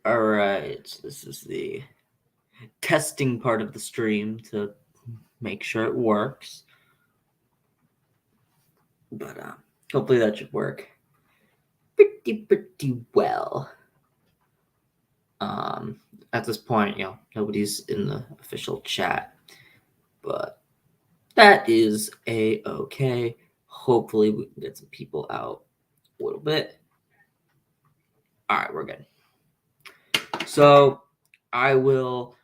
All right, this is the testing part of the stream to make sure it works. But hopefully that should work pretty well. At this point, nobody's in the official chat, but that is a-okay. Hopefully we can get some people out a little bit. All right, we're good. So I'll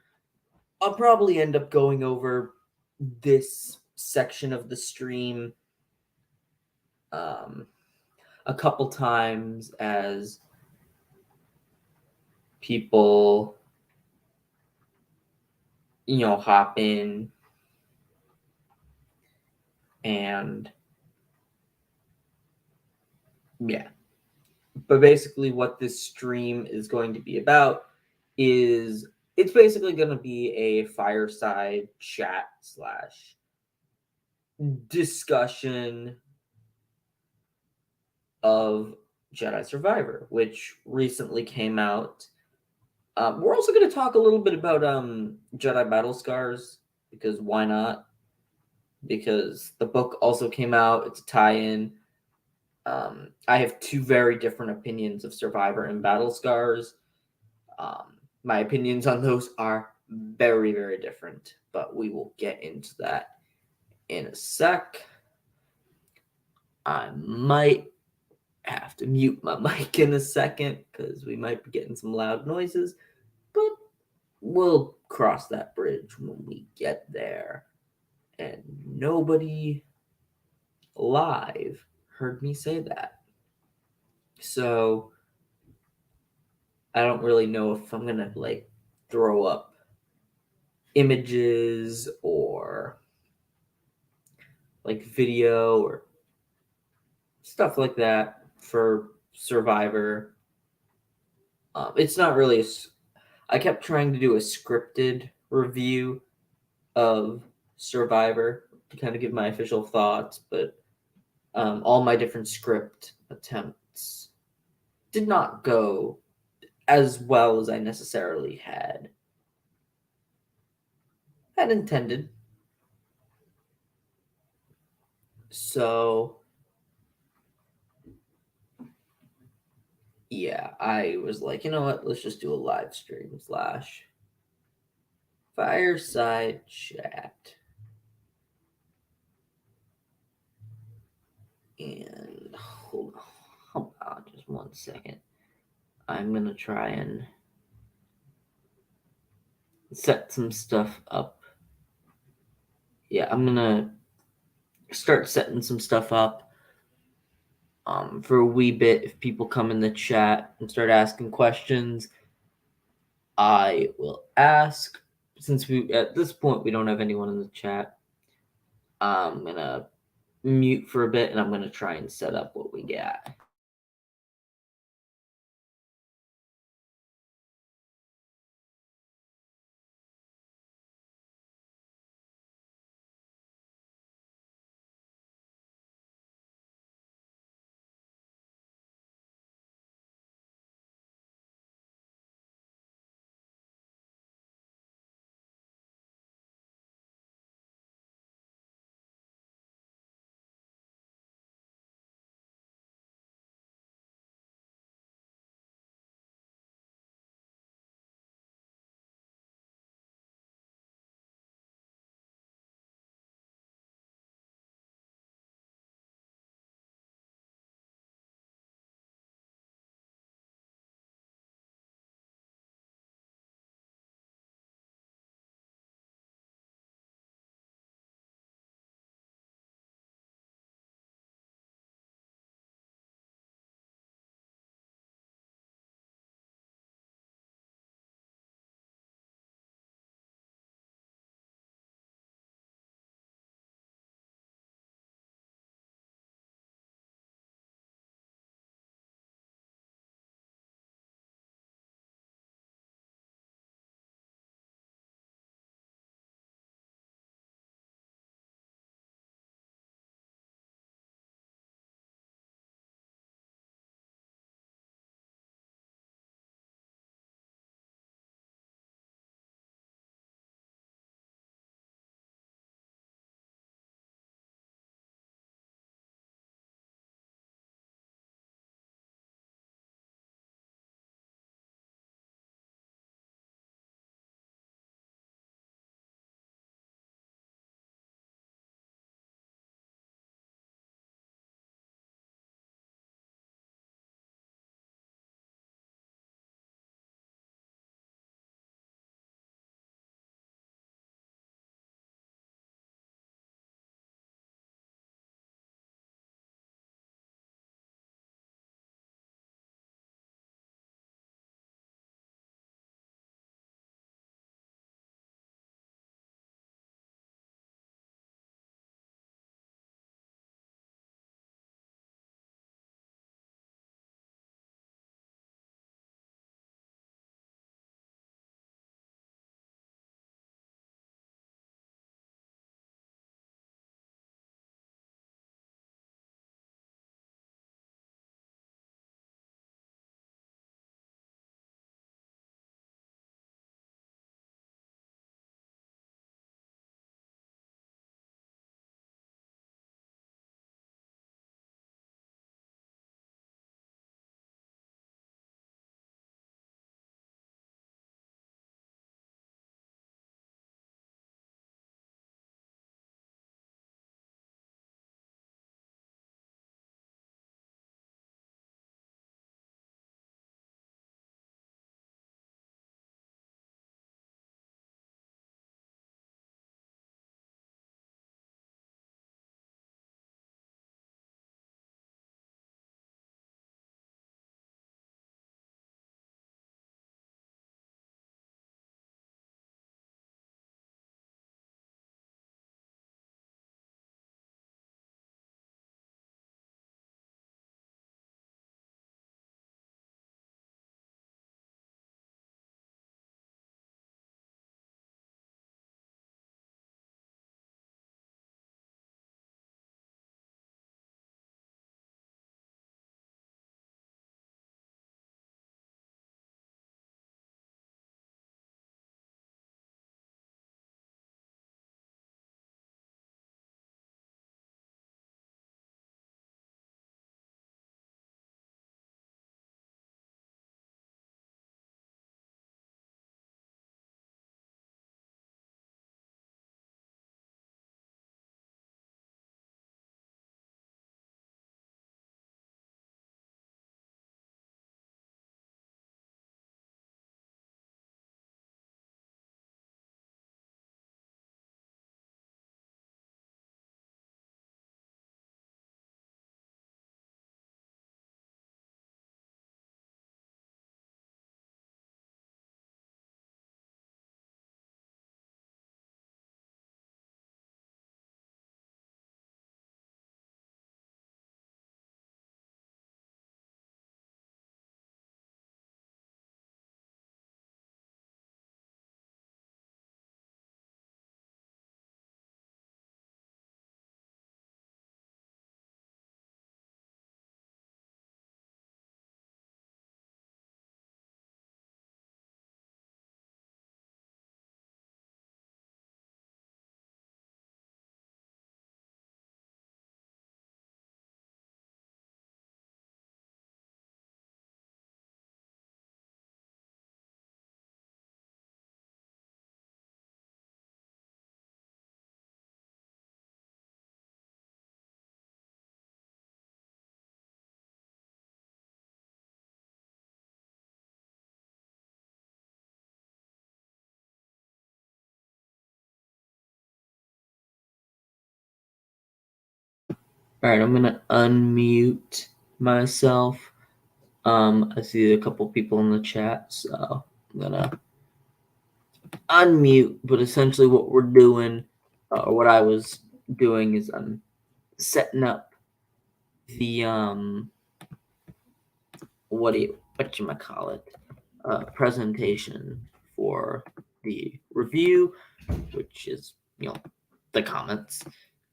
probably end up going over this section of the stream a couple times as people hop in, and yeah, but basically what this stream is going to be about is it's basically going to be a fireside chat slash discussion of Jedi Survivor, which recently came out. We're also going to talk a little bit about Jedi Battle Scars, because why not? Because the book also came out. It's a tie-in. I have two very different opinions of Survivor and Battle Scars. My opinions on those are very, very different, but we will get into that in a sec. I might have to mute my mic in a second because we might be getting some loud noises, but we'll cross that bridge when we get there. And nobody live heard me say that. So I don't really know if I'm going to throw up images or video or stuff like that for Survivor. It's not really I kept trying to do a scripted review of Survivor to kind of give my official thoughts, but all my different script attempts did not go as well as I necessarily had intended. So yeah, I was like, you know what? Let's just do a live stream slash fireside chat. And hold on just 1 second. I'm going to try and set some stuff up. Yeah, I'm going to start setting some stuff up for a wee bit. If people come in the chat and start asking questions, I will ask. Since at this point we don't have anyone in the chat, I'm going to mute for a bit and I'm going to try and set up what we got. All right, I'm gonna unmute myself. I see a couple people in the chat, so I'm gonna unmute. But essentially, what we're doing, or what I was doing, is I'm setting up the what you call it, presentation for the review, which is the comments,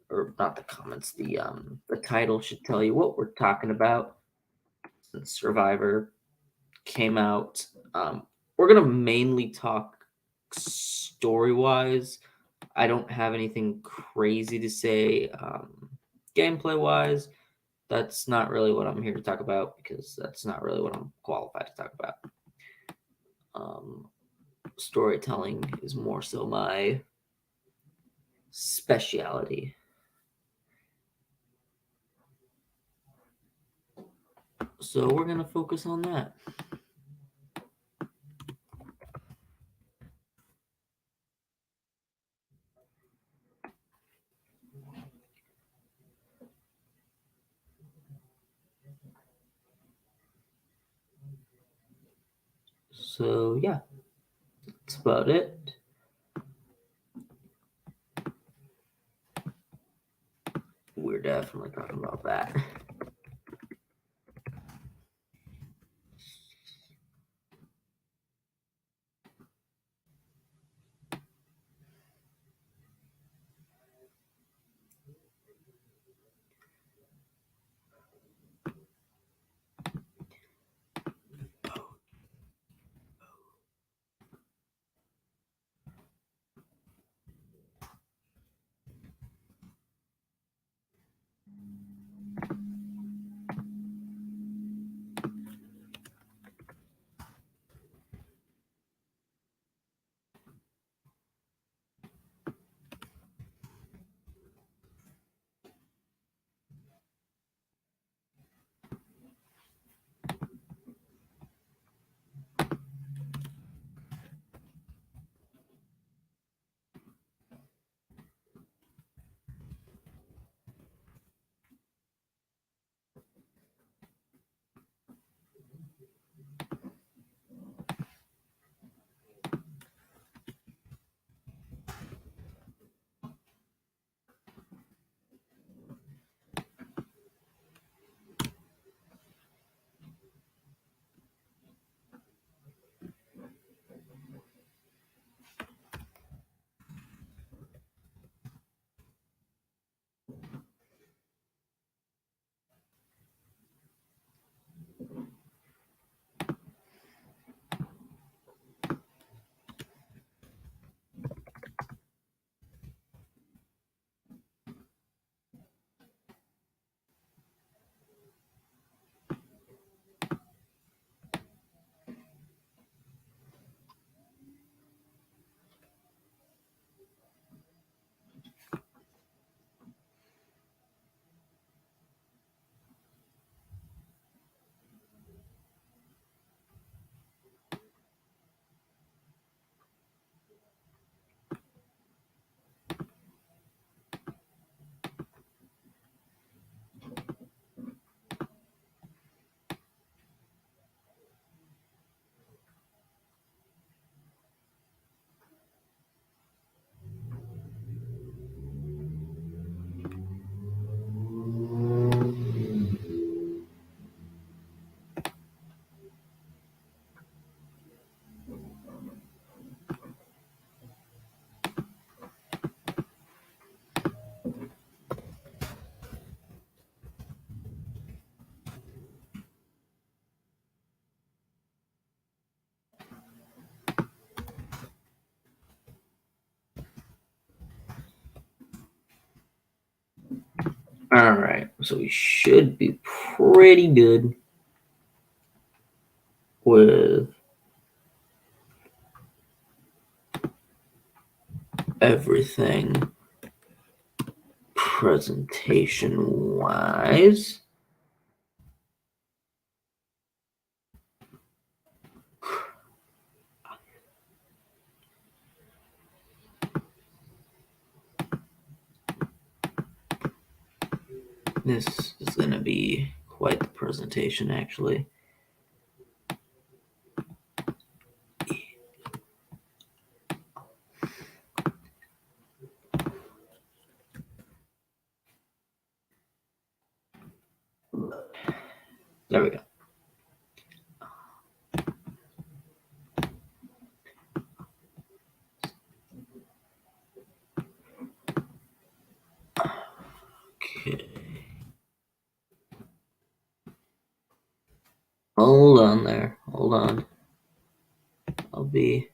or not the comments. The title should tell you what we're talking about. Since Survivor came out, we're gonna mainly talk story wise. I don't have anything crazy to say gameplay wise. That's not really what I'm here to talk about, because that's not really what I'm qualified to talk about. Storytelling is more so my speciality. So we're going to focus on that. So yeah, that's about it. We're definitely talking about that. All right, so we should be pretty good with everything presentation wise. This is going to be quite the presentation, actually. There we go. Okay. Hold on there. Hold on. I'll be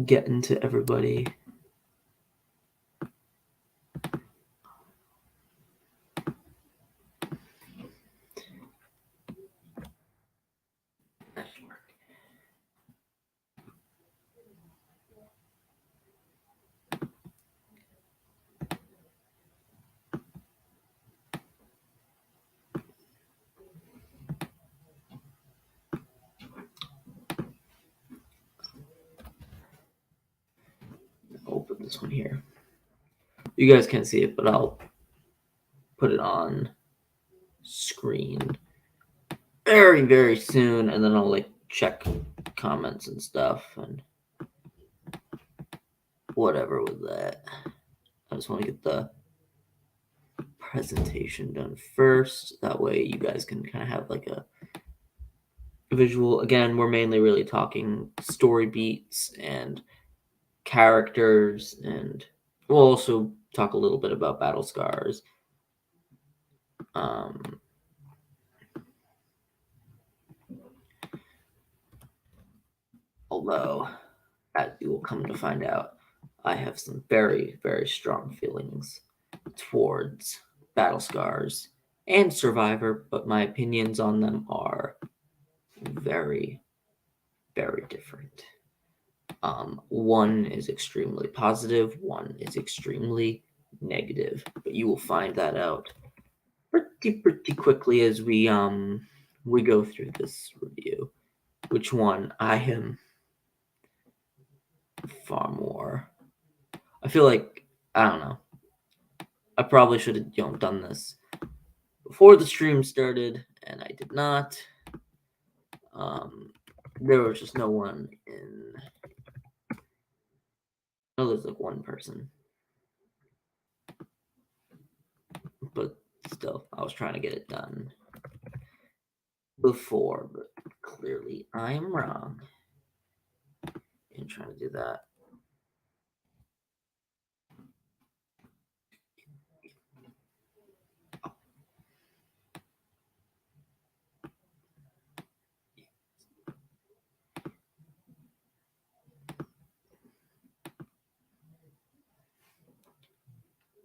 getting to everybody. Open this one here. You guys can't see it, but I'll put it on screen very, very soon, and then I'll like check comments and stuff and whatever with that. I just want to get the presentation done first. That way you guys can kind of have like a visual. Again, we're mainly really talking story beats and characters, and we'll also talk a little bit about battle scars. Although, as you will come to find out, I have some very, very strong feelings towards battle scars and Survivor, but my opinions on them are very, very different. One is extremely positive, one is extremely negative, but you will find that out pretty quickly as we go through this review. Which one I am far more. I feel like I don't know. I probably should have done this before the stream started, and I did not. There was just no one in. No, there's like one person, but still, I was trying to get it done before, but clearly I am wrong in trying to do that.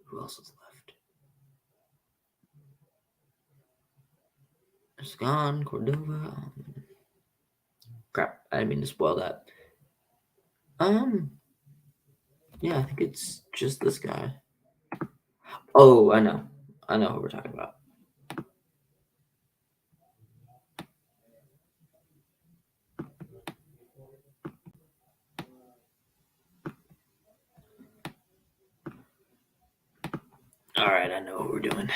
Who else is left? It's gone. Cordova. Crap! I didn't mean to spoil that. Yeah, I think it's just this guy. Oh, I know who we're talking about. All right, I know what we're doing.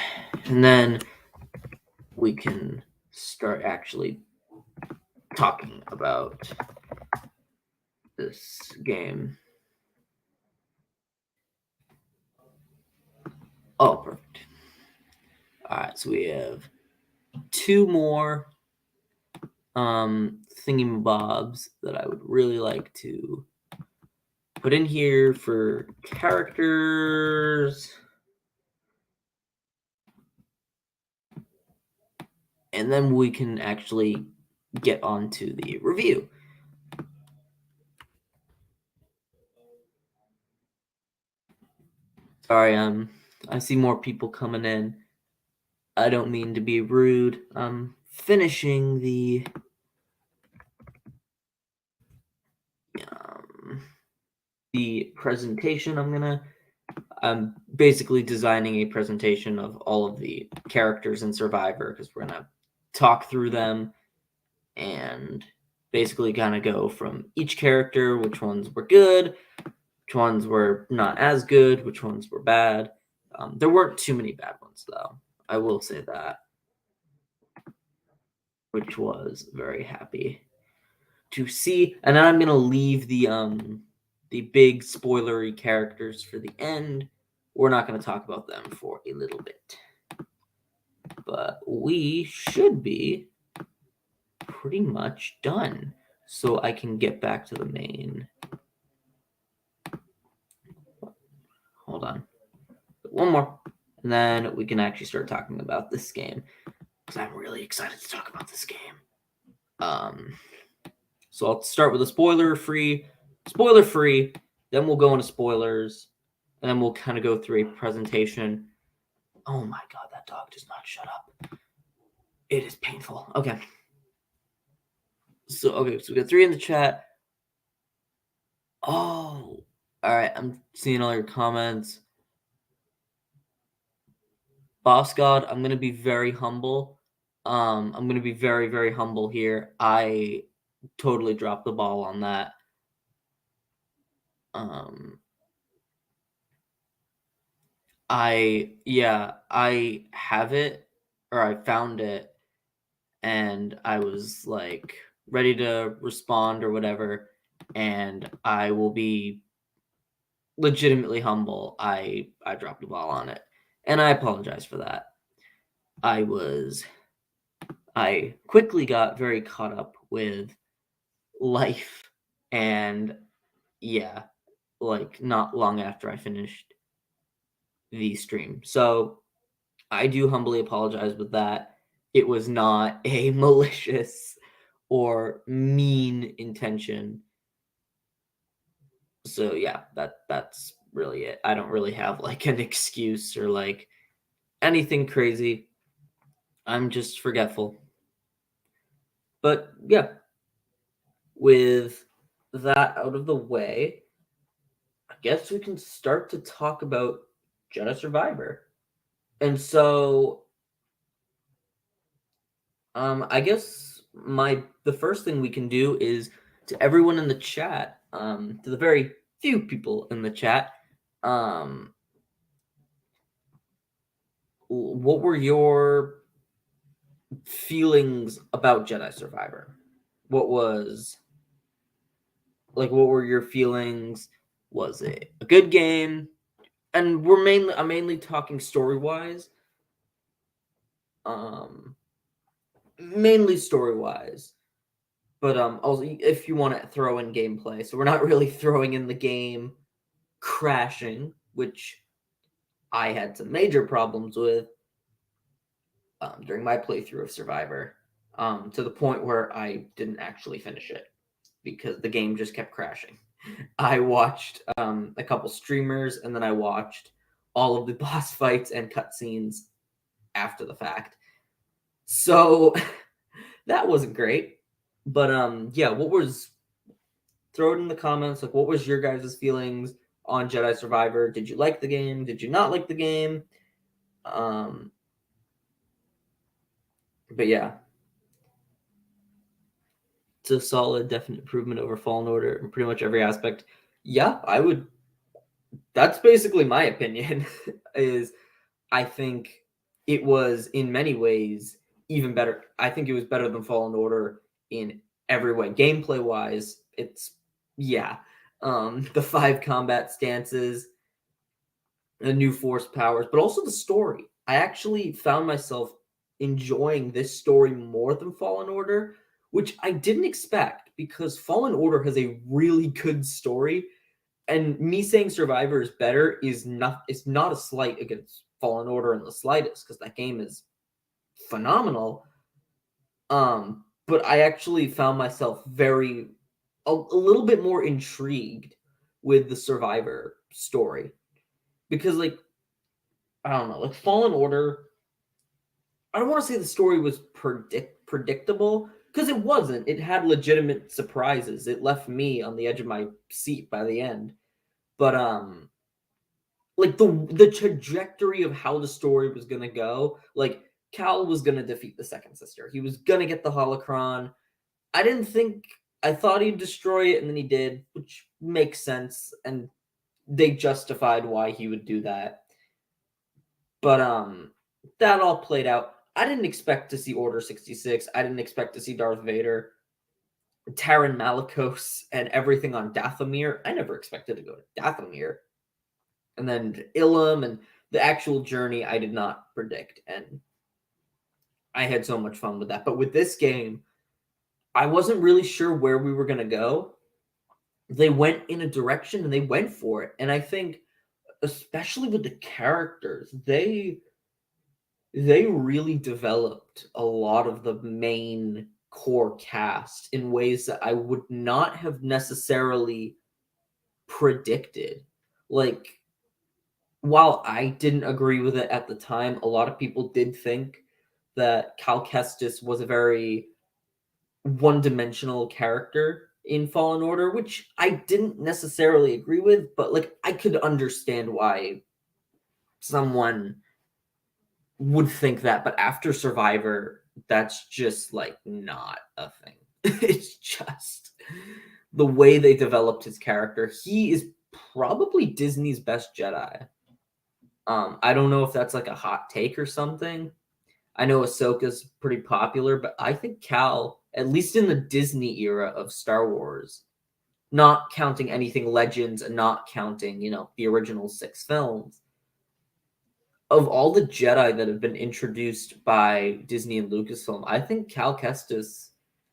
And then we can start actually talking about this game. Oh, perfect. All right, so we have two more thingamabobs that I would really like to put in here for characters. And then we can actually get on to the review. Sorry, I see more people coming in. I don't mean to be rude. I'm finishing the presentation. I'm basically designing a presentation of all of the characters in Survivor because we're gonna talk through them and basically kind of go from each character, which ones were good, which ones were not as good, which ones were bad. There weren't too many bad ones, though. I will say that, which was very happy to see. And then I'm gonna leave the big spoilery characters for the end. We're not gonna talk about them for a little bit, but we should be pretty much done. So I can get back to the main. Hold on. One more. And then we can actually start talking about this game. Because I'm really excited to talk about this game. So I'll start with a spoiler free, then we'll go into spoilers, and then we'll kind of go through a presentation. Oh my god, that dog does not shut up. It is painful. Okay. So we got 3 in the chat. Oh, all right. I'm seeing all your comments. Boss God, I'm gonna be very humble. I'm gonna be very, very humble here. I totally dropped the ball on that. I have it, or I found it, and I was like ready to respond or whatever, and I will be legitimately humble. I dropped the ball on it, and I apologize for that. I quickly got very caught up with life, and yeah, like not long after I finished the stream. So I do humbly apologize with that. It was not a malicious or mean intention. So yeah, that's really it. I don't really have like an excuse or like anything crazy. I'm just forgetful. But yeah, with that out of the way, I guess we can start to talk about Jedi Survivor. And so I guess the first thing we can do is to everyone in the chat, to the very few people in the chat, what were your feelings about Jedi Survivor? What were your feelings? Was it a good game? And I'm mainly talking story wise. Mainly story wise. But also if you want to throw in gameplay. So we're not really throwing in the game crashing, which I had some major problems with during my playthrough of Survivor, to the point where I didn't actually finish it because the game just kept crashing. I watched a couple streamers, and then I watched all of the boss fights and cutscenes after the fact. So that wasn't great. But yeah, throw it in the comments. Like, what was your guys' feelings on Jedi Survivor? Did you like the game? Did you not like the game? But yeah, it's a solid, definite improvement over Fallen Order in pretty much every aspect. Yeah, I would. That's basically my opinion. Is I think it was in many ways even better. I think it was better than Fallen Order in every way. Gameplay wise, it's the 5 combat stances, the new force powers, but also the story. I actually found myself enjoying this story more than Fallen Order, which I didn't expect because Fallen Order has a really good story. And me saying Survivor is better is not a slight against Fallen Order in the slightest, because that game is phenomenal. But I actually found myself a little bit more intrigued with the Survivor story. Because like I don't know, like Fallen Order, I don't want to say the story was predictable, because it wasn't. It had legitimate surprises. It left me on the edge of my seat by the end. But like the trajectory of how the story was gonna go, like Cal was gonna defeat the second sister. He was gonna get the holocron. I thought he'd destroy it, and then he did, which makes sense, and they justified why he would do that. But that all played out. I didn't expect to see Order 66. I didn't expect to see Darth Vader, Taron Malicos, and everything on Dathomir. I never expected to go to Dathomir. And then Ilum and the actual journey I did not predict. And I had so much fun with that. But with this game, I wasn't really sure where we were going to go. They went in a direction and they went for it. And I think, especially with the characters, they really developed a lot of the main core cast in ways that I would not have necessarily predicted. Like, while I didn't agree with it at the time, a lot of people did think that Cal Kestis was a very one-dimensional character in Fallen Order, which I didn't necessarily agree with, but like I could understand why someone would think that. But after Survivor, that's just like not a thing. It's just the way they developed his character. He is probably Disney's best Jedi. I don't know if that's like a hot take or something. I know Ahsoka's pretty popular, but I think Cal, at least in the Disney era of Star Wars, not counting anything Legends and not counting, the original 6 films, of all the Jedi that have been introduced by Disney and Lucasfilm, I think Cal Kestis,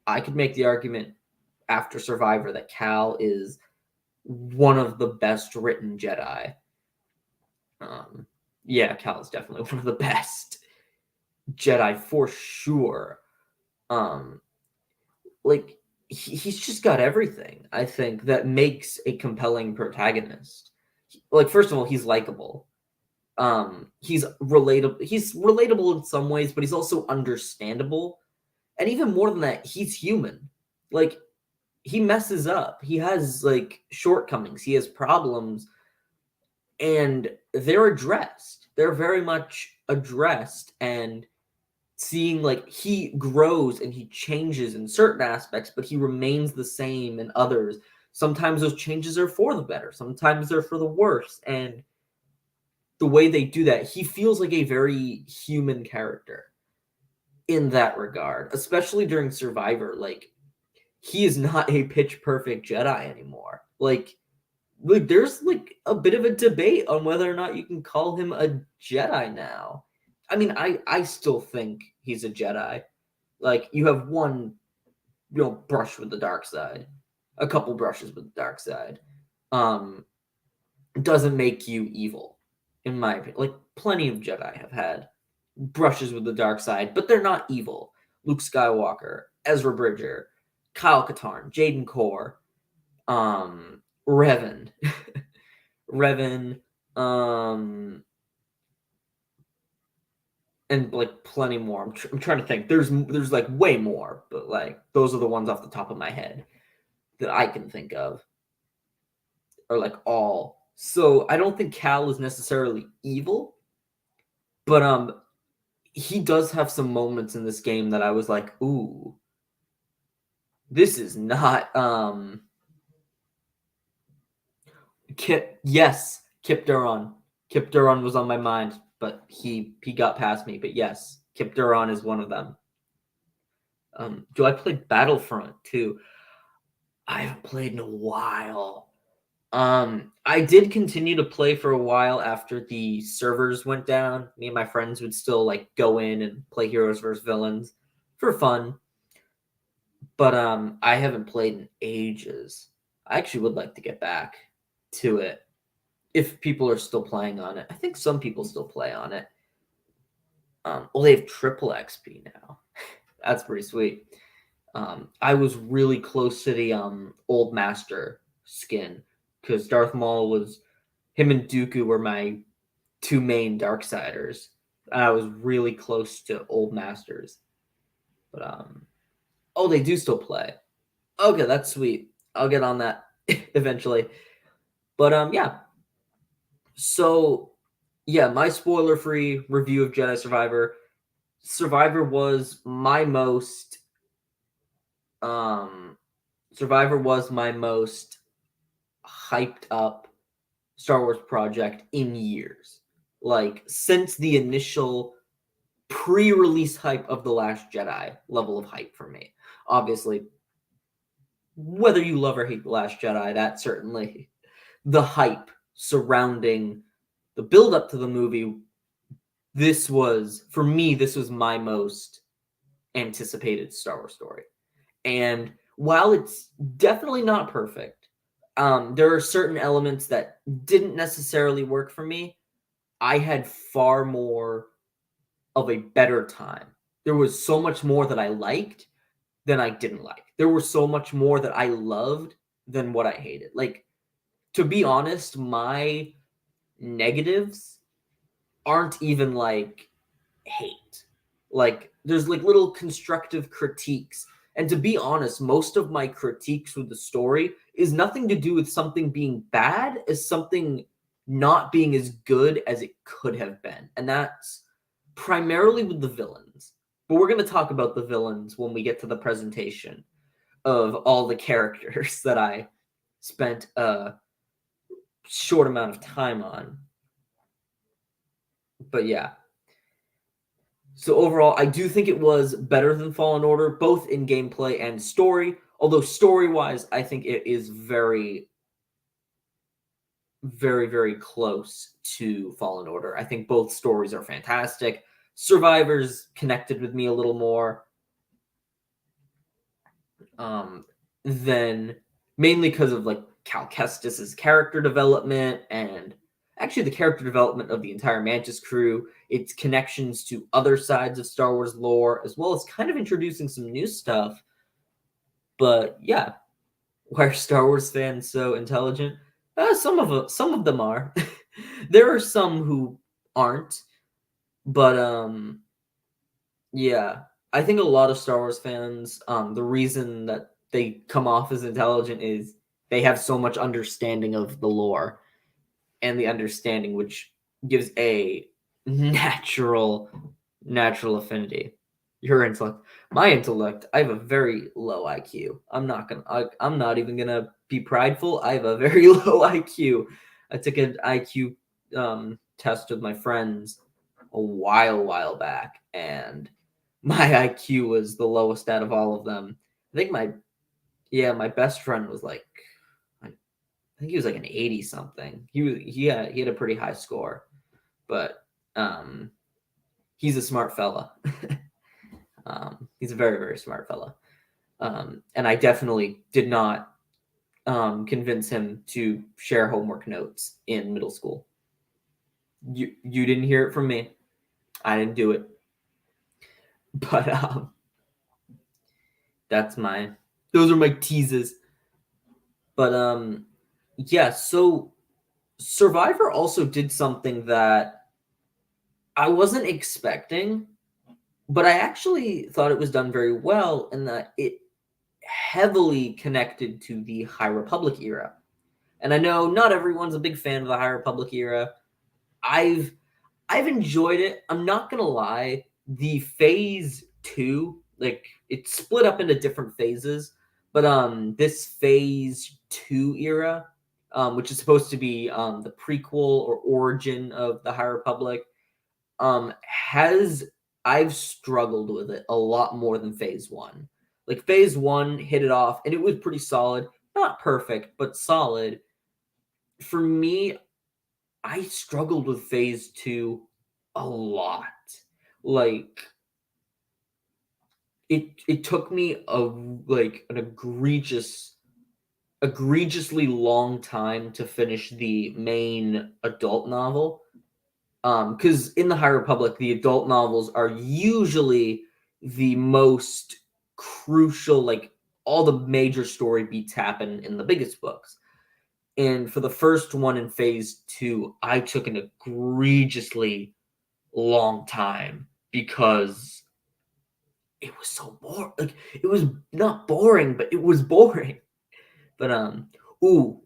I could make the argument after Survivor that Cal is one of the best written Jedi. Yeah, Cal is definitely one of the best Jedi for sure. Like he's just got everything, I think, that makes a compelling protagonist. Like, first of all, he's likable. He's relatable in some ways, but he's also understandable. And even more than that, he's human. Like, he messes up. He has like shortcomings. He has problems, and they're addressed. They're very much addressed, and seeing like he grows and he changes in certain aspects, but he remains the same in others. Sometimes those changes are for the better, sometimes they're for the worse. And the way they do that, he feels like a very human character in that regard, especially during Survivor. Like, he is not a pitch perfect Jedi anymore. Like there's like a bit of a debate on whether or not you can call him a Jedi now. I mean, I still think he's a Jedi. Like, you have one, brush with the dark side, a couple brushes with the dark side. Doesn't make you evil, in my opinion. Like, plenty of Jedi have had brushes with the dark side, but they're not evil. Luke Skywalker, Ezra Bridger, Kyle Katarn, Jaden Core, Revan, Revan, and like plenty more. I'm trying to think. There's like way more, but like those are the ones off the top of my head that I can think of, or like all. So I don't think Cal is necessarily evil, but he does have some moments in this game that I was like, ooh, this is not Kip. Yes, Kip Duron. Kip Duron was on my mind, but he got past me. But yes, Kip Duron is one of them. Do I play Battlefront too? I haven't played in a while. I did continue to play for a while after the servers went down. Me and my friends would still like go in and play heroes versus villains for fun. But I haven't played in ages. I actually would like to get back to it if people are still playing on it. I think some people still play on it. Well, they have triple XP now. That's pretty sweet. I was really close to the Old Master skin, because Darth Maul was, him and Dooku were my two main Darksiders. And I was really close to Old Masters. But oh, they do still play. Okay, that's sweet. I'll get on that eventually. But yeah. So yeah, my spoiler-free review of Jedi Survivor. Survivor was my most Survivor was my most hyped up Star Wars project in years. like since the initial pre-release hype of The Last Jedi level of hype for me. Obviously, whether you love or hate The Last Jedi, that certainly the hype surrounding the build up to the movie, this was for me, this was my most anticipated Star Wars story. And while it's definitely not perfect, there are certain elements that didn't necessarily work for me. I had far more of a better time. There was so much more that I liked than I didn't like. There was so much more that I loved than what I hated. Like, to be honest, my negatives aren't even like hate. Like, there's like little constructive critiques. And to be honest, most of my critiques with the story is nothing to do with something being bad as something not being as good as it could have been. And that's primarily with the villains. But we're going to talk about the villains when we get to the presentation of all the characters that I spent a short amount of time on. But yeah. So overall, I do think it was better than Fallen Order, both in gameplay and story. Although story-wise, I think it is very, very, very close to Fallen Order. I think both stories are fantastic. Survivors connected with me a little more. Then mainly because of like Cal Kestis's character development and actually the character development of the entire Mantis crew, its connections to other sides of Star Wars lore, as well as kind of introducing some new stuff. But yeah, why are Star Wars fans so intelligent? Some of them are. There are some who aren't, but yeah, I think a lot of Star Wars fans, the reason that they come off as intelligent is they have so much understanding of the lore and the understanding, which gives a natural affinity. Your intellect, my intellect. I have a very low IQ. I'm not even gonna be prideful. I have a very low IQ. I took an IQ test with my friends a while back, and my IQ was the lowest out of all of them. I think my best friend was like, I think he was like an 80 something. He had a pretty high score, but he's a smart fella. He's a very, very smart fella. And I definitely did not convince him to share homework notes in middle school. You didn't hear it from me. I didn't do it. But those are my teases. But yeah, so Survivor also did something that I wasn't expecting, but I actually thought it was done very well in that it heavily connected to the High Republic era. And I know not everyone's a big fan of the High Republic era. I've enjoyed it. I'm not gonna lie. The phase 2, like it's split up into different phases, but this phase 2 era, which is supposed to be the prequel or origin of the High Republic, has I've struggled with it a lot more than phase 1. Like phase 1 hit it off and it was pretty solid. Not perfect, but solid. For me, I struggled with phase 2 a lot. Like it took me an egregiously long time to finish the main adult novel. Because in the High Republic, the adult novels are usually the most crucial, like all the major story beats happen in the biggest books. And for the first one in phase 2, I took an egregiously long time because it was so boring. Like it was not boring, but it was boring. But ooh,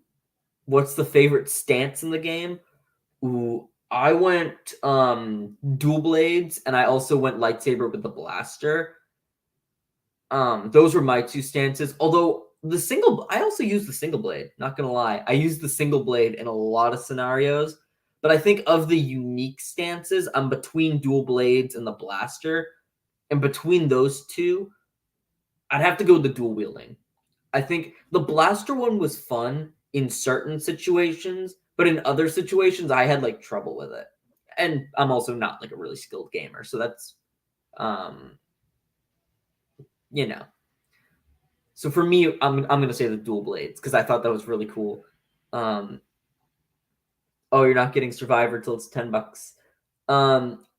what's the favorite stance in the game? Ooh, I went dual blades and I also went lightsaber with the blaster. Those were my two stances. Although I also used the single blade, not gonna lie. I used the single blade in a lot of scenarios, But I think of the unique stances, I'm between dual blades and the blaster. And between those two, I'd have to go with the dual wielding. I think the blaster one was fun in certain situations, but in other situations, I had like trouble with it. And I'm also not like a really skilled gamer, so that's, um, you know. So for me, I'm gonna say the dual blades because I thought that was really cool. Um, oh, you're not getting Survivor till it's $10.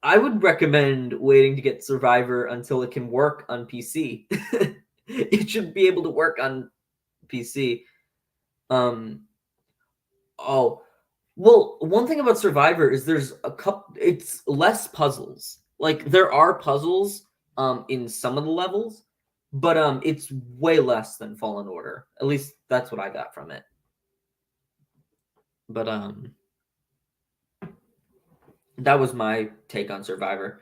I would recommend waiting to get Survivor until it can work on PC. It should be able to work on PC. Um, oh, well, one thing about Survivor is there's a couple. It's less puzzles. Like there are puzzles in some of the levels, but it's way less than Fallen Order. At least that's what I got from it. But that was my take on Survivor.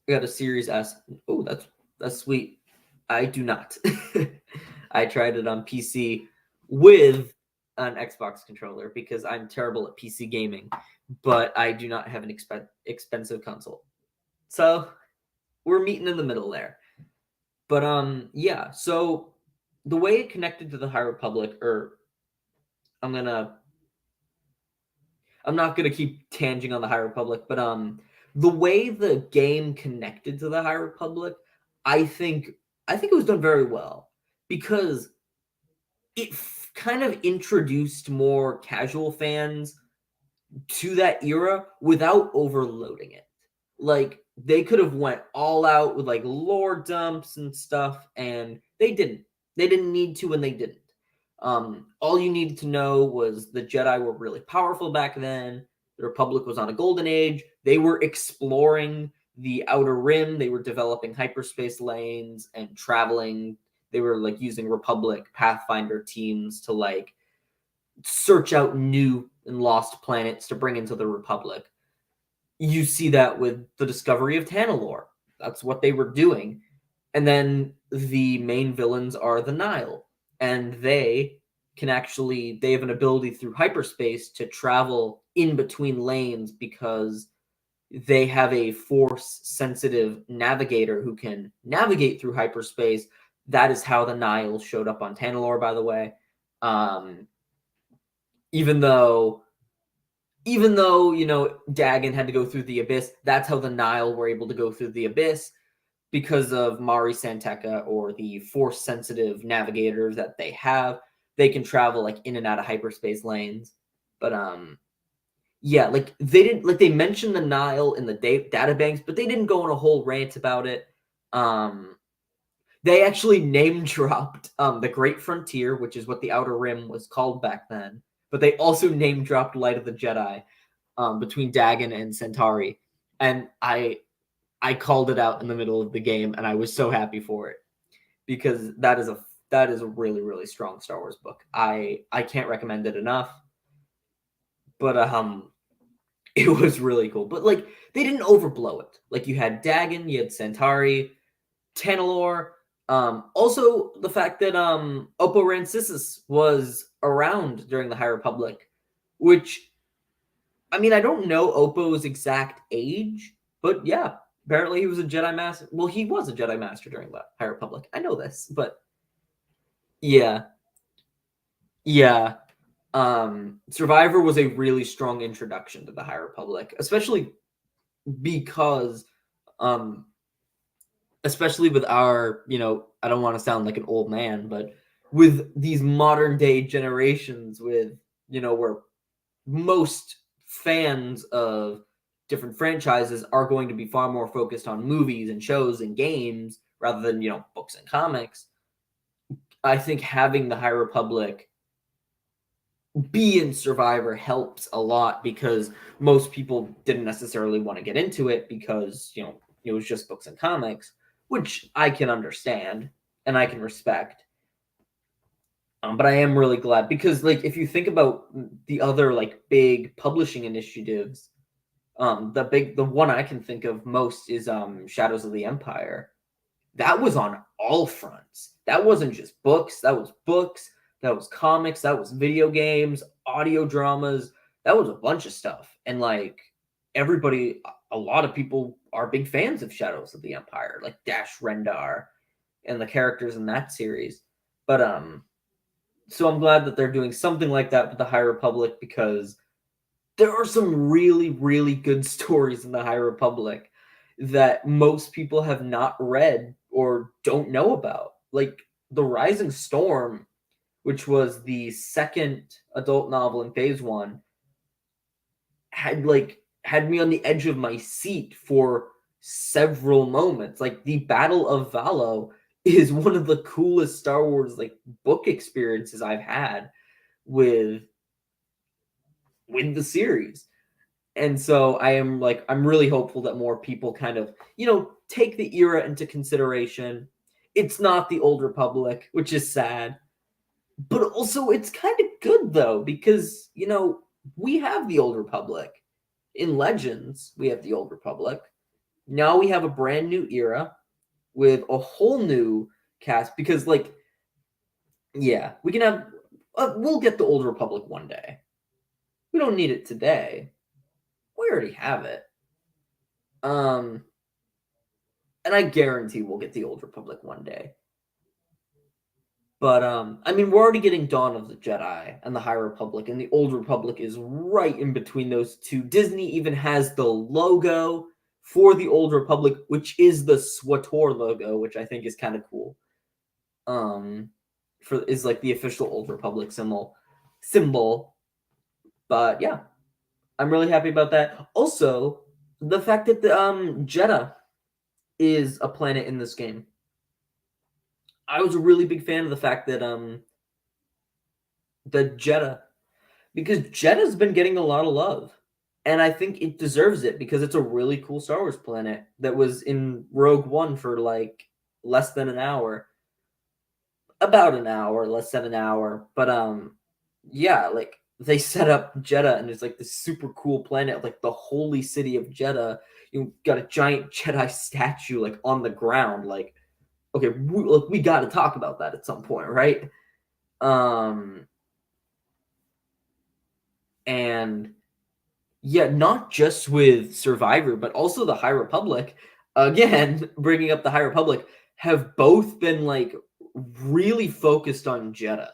I got a Series S. Oh, that's sweet. I do not. I tried it on PC with an Xbox controller because I'm terrible at PC gaming, but I do not have an expensive console. So we're meeting in the middle there. But yeah, so the way it connected to the High Republic, or I'm not gonna keep tanging on the High Republic, but the way the game connected to the High Republic, I think it was done very well because it kind of introduced more casual fans to that era without overloading it. Like they could have went all out with like lore dumps and stuff, and they didn't. They didn't need to, and they didn't. All you needed to know was the Jedi were really powerful back then. The Republic was on a golden age. They were exploring the Outer Rim. They were developing hyperspace lanes and traveling. They were like using Republic Pathfinder teams to like search out new and lost planets to bring into the Republic. You see that with the discovery of Tanalorr. That's what they were doing. And then the main villains are the Nile, and they have an ability through hyperspace to travel in between lanes because they have a force sensitive navigator who can navigate through hyperspace. That is how the Nile showed up on Tanalorr, by the way. Even though Dagon had to go through the abyss, that's how the Nile were able to go through the abyss, because of Mari Santeca, or the force sensitive navigators that they have. They can travel like in and out of hyperspace lanes. But yeah, like they mentioned the Nile in the databanks, but they didn't go on a whole rant about it. They actually name dropped the Great Frontier, which is what the Outer Rim was called back then. But they also name dropped Light of the Jedi between Dagon and Centauri, and I called it out in the middle of the game, and I was so happy for it because that is a really, really strong Star Wars book. I can't recommend it enough. But it was really cool. But like they didn't overblow it. Like you had Dagon, you had Centauri, Tanalorr. Also the fact that Oppo Rancisis was around during the High Republic, which I mean I don't know Oppo's exact age, but yeah, apparently he was a Jedi Master. Well, he was a Jedi Master during the High Republic. I know this, but yeah. Yeah. Survivor was a really strong introduction to the High Republic, especially because especially with our, I don't want to sound like an old man, but with these modern day generations with, where most fans of different franchises are going to be far more focused on movies and shows and games rather than, books and comics. I think having the High Republic be in Survivor helps a lot because most people didn't necessarily want to get into it because, it was just books and comics, which I can understand and I can respect. But I am really glad because, like, if you think about the other like big publishing initiatives, the one I can think of most is Shadows of the Empire. That was on all fronts. That wasn't just books. That was books. That was comics. That was video games, audio dramas, that was a bunch of stuff. And like everybody, a lot of people are big fans of Shadows of the Empire, like Dash Rendar and the characters in that series. But so I'm glad that they're doing something like that with the High Republic, because there are some really, really good stories in the High Republic that most people have not read or don't know about. Like The Rising Storm, which was the second adult novel in Phase 1, had me on the edge of my seat for several moments. Like the Battle of Valo is one of the coolest Star Wars like book experiences I've had with the series. And so I'm really hopeful that more people kind of, take the era into consideration. It's not the Old Republic, which is sad, but also it's kind of good though, because, we have the Old Republic. In Legends, we have the Old Republic. Now we have a brand new era with a whole new cast, because yeah, we can have we'll get the Old Republic one day. We don't need it today. We already have it. And I guarantee we'll get the Old Republic one day. But I mean, we're already getting Dawn of the Jedi and the High Republic, and the Old Republic is right in between those two. Disney even has the logo for the Old Republic, which is the SWTOR logo, which I think is kind of cool. Is like the official Old Republic symbol. But yeah, I'm really happy about that. Also, the fact that the Jeddah is a planet in this game. I was a really big fan of the fact that the Jeddah, because Jeddah's been getting a lot of love, and I think it deserves it, because it's a really cool Star Wars planet that was in Rogue One for like less than an hour, about an hour, less than an hour. But yeah, like they set up Jeddah, and it's like this super cool planet, like the holy city of Jeddah. You got a giant Jedi statue like on the ground, like. Okay, we got to talk about that at some point, right? And yeah, not just with Survivor, but also the High Republic. Again, bringing up the High Republic, have both been like really focused on Jeddah.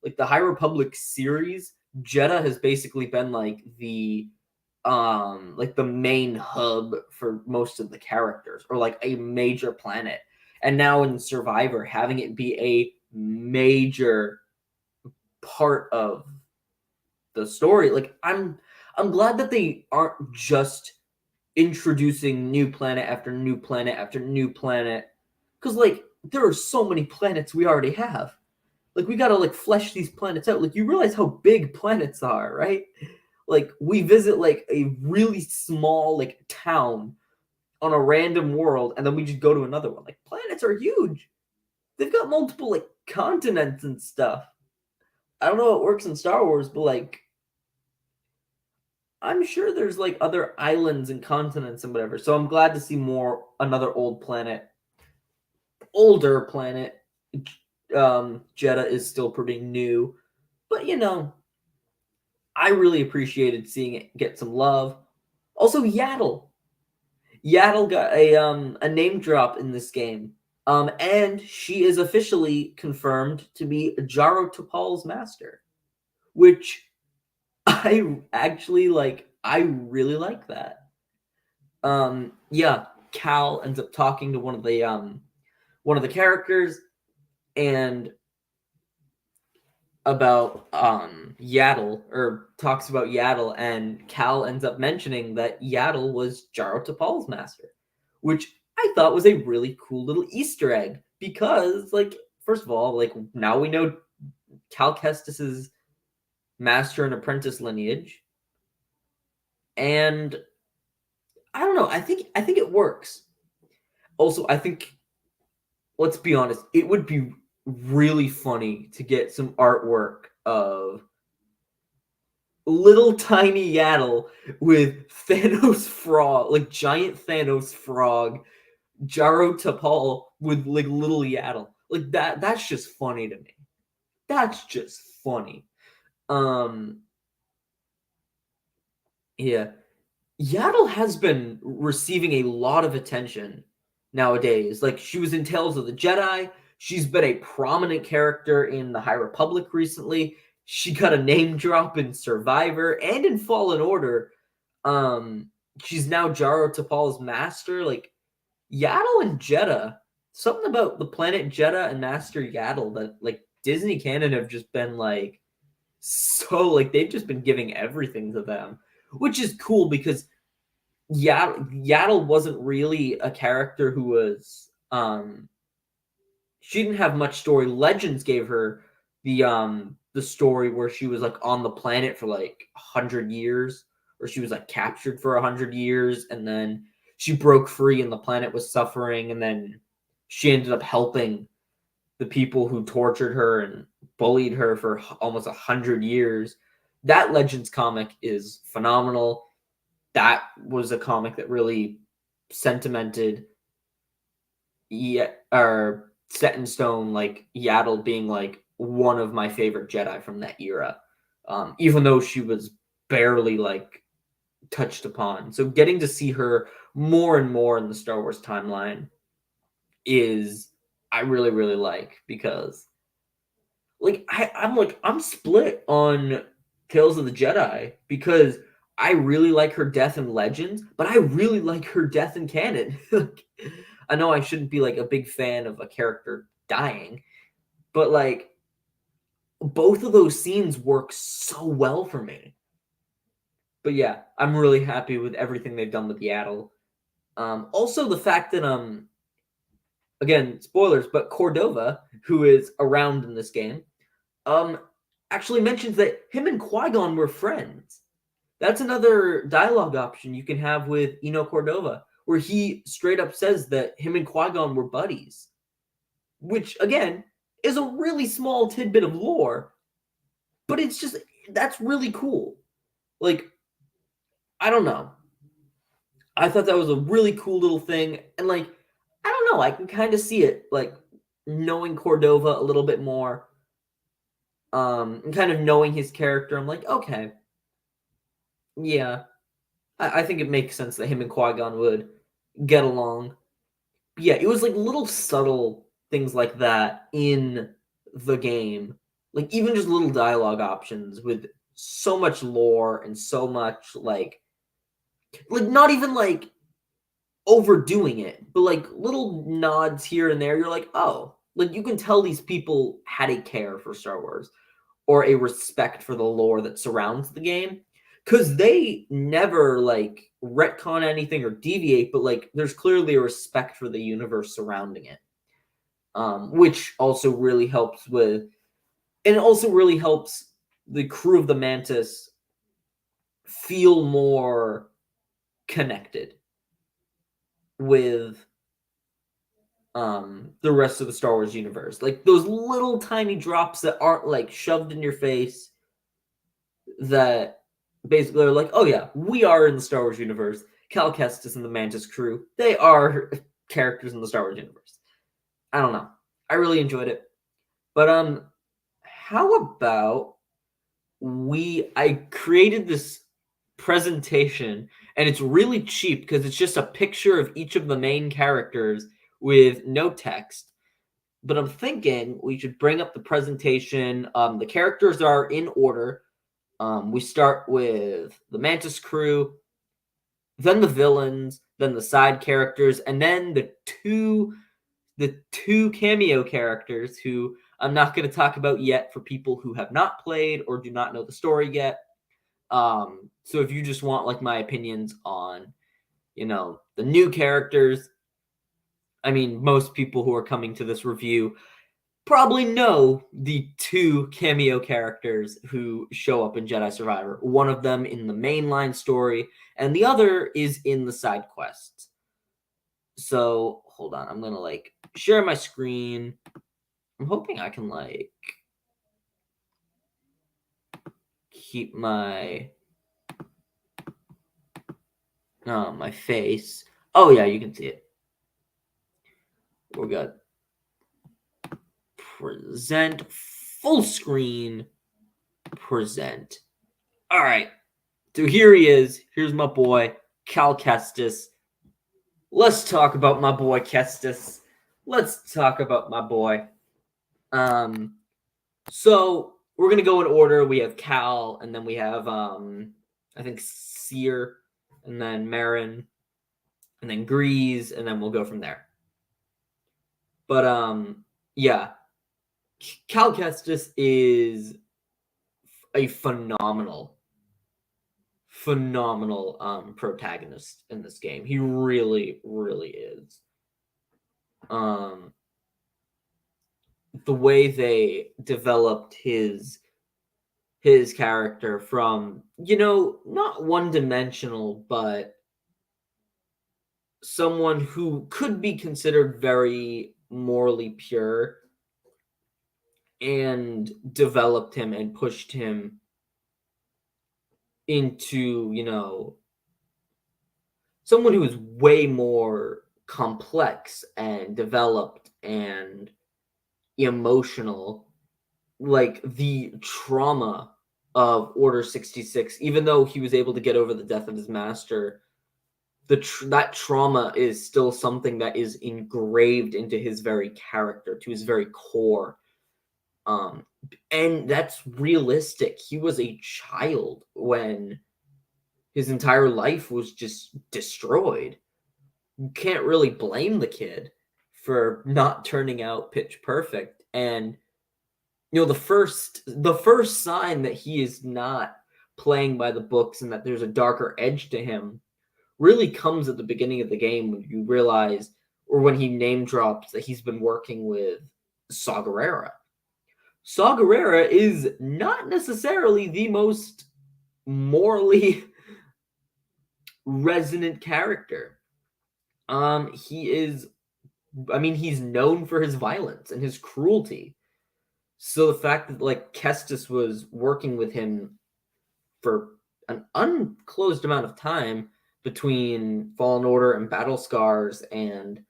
Like the High Republic series, Jeddah has basically been like the main hub for most of the characters, or like a major planet. And now in Survivor, having it be a major part of the story, like I'm glad that they aren't just introducing new planet after new planet after new planet, because like there are so many planets we already have. Like we gotta like flesh these planets out. Like you realize how big planets are, right? Like we visit like a really small like town on a random world, and then we just go to another one. Like planets are huge. They've got multiple like continents and stuff. I don't know how it works in Star Wars, but like I'm sure there's like other islands and continents and whatever. So I'm glad to see another older planet. Jeddah is still pretty new, but I really appreciated seeing it get some love. Also, Yaddle. Yaddle got a name drop in this game. And she is officially confirmed to be Jaro Tapal's master, which I actually like. I really like that. Yeah, Cal ends up talking to one of the characters, and about Yaddle, or talks about Yaddle, and Cal ends up mentioning that Yaddle was Jaro Tapal's master, which I thought was a really cool little Easter egg, because like first of all, like now we know Cal Kestis's master and apprentice lineage, and I don't know, I think it works. Also, I think, let's be honest, it would be really funny to get some artwork of little tiny Yaddle with Thanos frog, like giant Thanos frog, Jaro Tapal with like little Yaddle. Like that's just funny to me. That's just funny. Um Yeah. Yaddle has been receiving a lot of attention nowadays. Like, she was in Tales of the Jedi. She's been a prominent character in the High Republic recently. She got a name drop in Survivor and in Fallen Order. Um, she's now Jaro Tapal's master. Like, Yaddle and Jedha, something about the planet Jedha and Master Yaddle that like Disney canon have just been like so like they've just been giving everything to them, which is cool because Yaddle wasn't really a character who was she didn't have much story. Legends gave her the story where she was like on the planet for like 100 years, or she was like captured for 100 years, and then she broke free and the planet was suffering, and then she ended up helping the people who tortured her and bullied her for almost 100 years. That Legends comic is phenomenal. That was a comic that really sentimented, yeah, or set in stone, like Yaddle being like one of my favorite Jedi from that era, even though she was barely like touched upon. So getting to see her more and more in the Star Wars timeline is I really really like, because like I'm split on Tales of the Jedi because I really like her death in Legends, but I really like her death in canon. Like, I know I shouldn't be like a big fan of a character dying, but like both of those scenes work so well for me. But yeah, I'm really happy with everything they've done with Yaddle. Also the fact that again, spoilers, but Cordova, who is around in this game, um actually mentions that him and Qui-Gon were friends. That's another dialogue option you can have with Eno Cordova, where he straight up says that him and Qui-Gon were buddies, which again is a really small tidbit of lore, but it's just that's really cool. Like, I don't know. I thought that was a really cool little thing, and like I don't know, I can kind of see it, like knowing Cordova a little bit more, and kind of knowing his character. I'm like, okay, yeah, I think it makes sense that him and Qui Gon would get along. Yeah, it was like little subtle things like that in the game, like even just little dialogue options with so much lore and so much like not even like overdoing it, but like little nods here and there. You're like, oh, like you can tell these people had a care for Star Wars or a respect for the lore that surrounds the game, because they never like retcon anything or deviate, but like there's clearly a respect for the universe surrounding it, which also really helps with, and it also really helps the crew of the Mantis feel more connected with the rest of the Star Wars universe. Like those little tiny drops that aren't like shoved in your face, that basically are like, oh yeah, we are in the Star Wars universe. Cal Kestis and the Mantis crew, they are characters in the Star Wars universe. I don't know. I really enjoyed it. But how about I created this presentation, and it's really cheap because it's just a picture of each of the main characters with no text. But I'm thinking we should bring up the presentation. The characters are in order. We start with the Mantis crew, then the villains, then the side characters, and then the two cameo characters who I'm not going to talk about yet for people who have not played or do not know the story yet. So if you just want like my opinions on, the new characters, I mean, most people who are coming to this review probably know the two cameo characters who show up in Jedi Survivor. One of them in the mainline story, and the other is in the side quests. So hold on, I'm gonna like share my screen. I'm hoping I can like keep my face. Oh yeah, you can see it. We got present, full screen, present. All right. So here he is. Here's my boy, Cal Kestis. Let's talk about my boy Kestis. Let's talk about my boy. So we're gonna go in order. We have Cal, and then we have I think Seer, and then Marin, and then Grease, and then we'll go from there. But yeah, Cal Kestis is a phenomenal protagonist in this game. He really, really is. The way they developed his character from, not one-dimensional, but someone who could be considered very morally pure, and developed him and pushed him into, someone who is way more complex and developed and emotional. Like the trauma of Order 66, even though he was able to get over the death of his master, that trauma is still something that is engraved into his very character, to his very core. And that's realistic. He was a child when his entire life was just destroyed. You can't really blame the kid for not turning out pitch perfect. And the first sign that he is not playing by the books and that there's a darker edge to him really comes at the beginning of the game, when you realize, or when he name drops, that he's been working with Saw Gerrera. Saw Gerrera is not necessarily the most morally resonant character. He's known for his violence and his cruelty. So the fact that Kestis was working with him for an unclosed amount of time between Fallen Order and Battle Scars and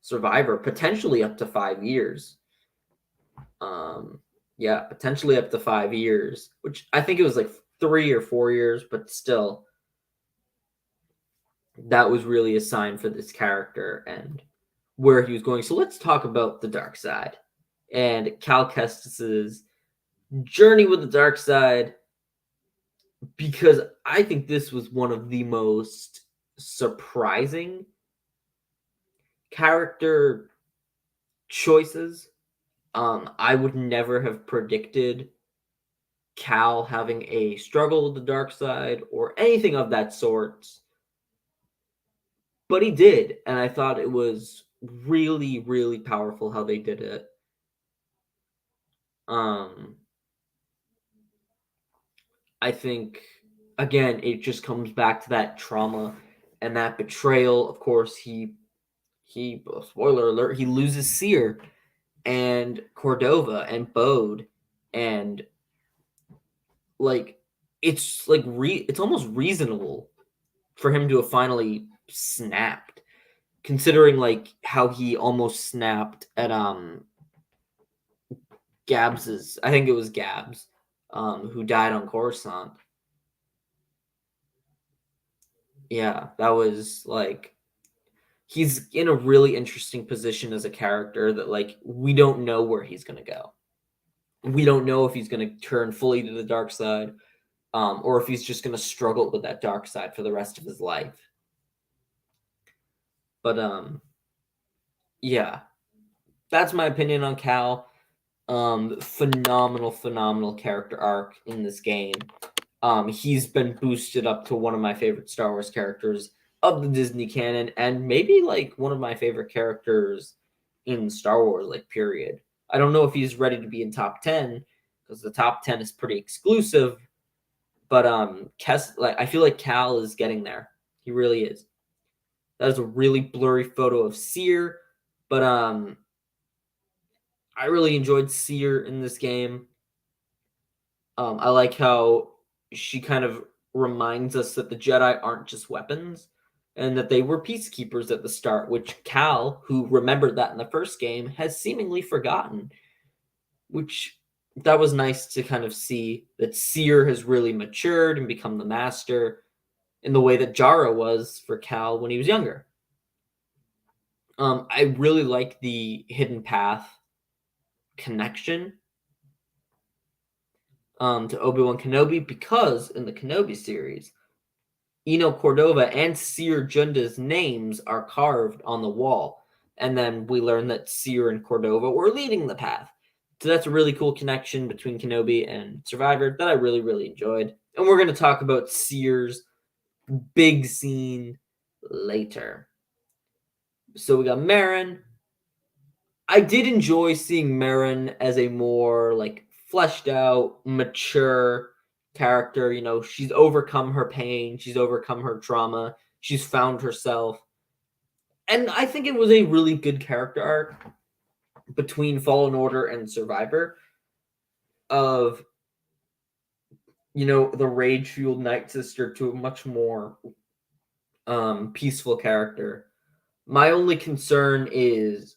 Survivor, potentially up to 5 years. Potentially up to 5 years, which I think it was 3 or 4 years, but still, that was really a sign for this character and where he was going. So let's talk about the dark side and Cal Kestis's journey with the dark side, because I think this was one of the most surprising character choices. I would never have predicted Cal having a struggle with the dark side or anything of that sort, but he did, and I thought it was really, really powerful how they did it. I think, again, it just comes back to that trauma and that betrayal. Of course, he spoiler alert, he loses Seer and Cordova and Bode, and it's almost reasonable for him to have finally snapped, considering how he almost snapped at Gabs's, I think it was Gabs, who died on Coruscant. Yeah, that was he's in a really interesting position as a character that we don't know where he's gonna go. We don't know if he's gonna turn fully to the dark side, or if he's just gonna struggle with that dark side for the rest of his life. But yeah, that's my opinion on Cal. Phenomenal character arc in this game. He's been boosted up to one of my favorite Star Wars characters of the Disney canon, and maybe one of my favorite characters in Star Wars, period. I don't know if he's ready to be in top 10, because the top 10 is pretty exclusive, but I feel like Cal is getting there. He really is. That is a really blurry photo of Seer, but I really enjoyed Seer in this game. I like how she kind of reminds us that the Jedi aren't just weapons, and that they were peacekeepers at the start, which Cal, who remembered that in the first game, has seemingly forgotten, which that was nice to kind of see that Seer has really matured and become the master in the way that Jara was for Cal when he was younger. I really like the hidden path connection to Obi-Wan Kenobi, because in the Kenobi series, Eno Cordova and Seer Junda's names are carved on the wall. And then we learn that Seer and Cordova were leading the path. So that's a really cool connection between Kenobi and Survivor that I really, really enjoyed. And we're going to talk about Seer's big scene later. So we got Marin. I did enjoy seeing Marin as a more like fleshed out, mature character. You know, she's overcome her pain, she's overcome her trauma, she's found herself. And I think it was a really good character arc between Fallen Order and Survivor of, you know, the rage-fueled Night Sister to a much more peaceful character. My only concern is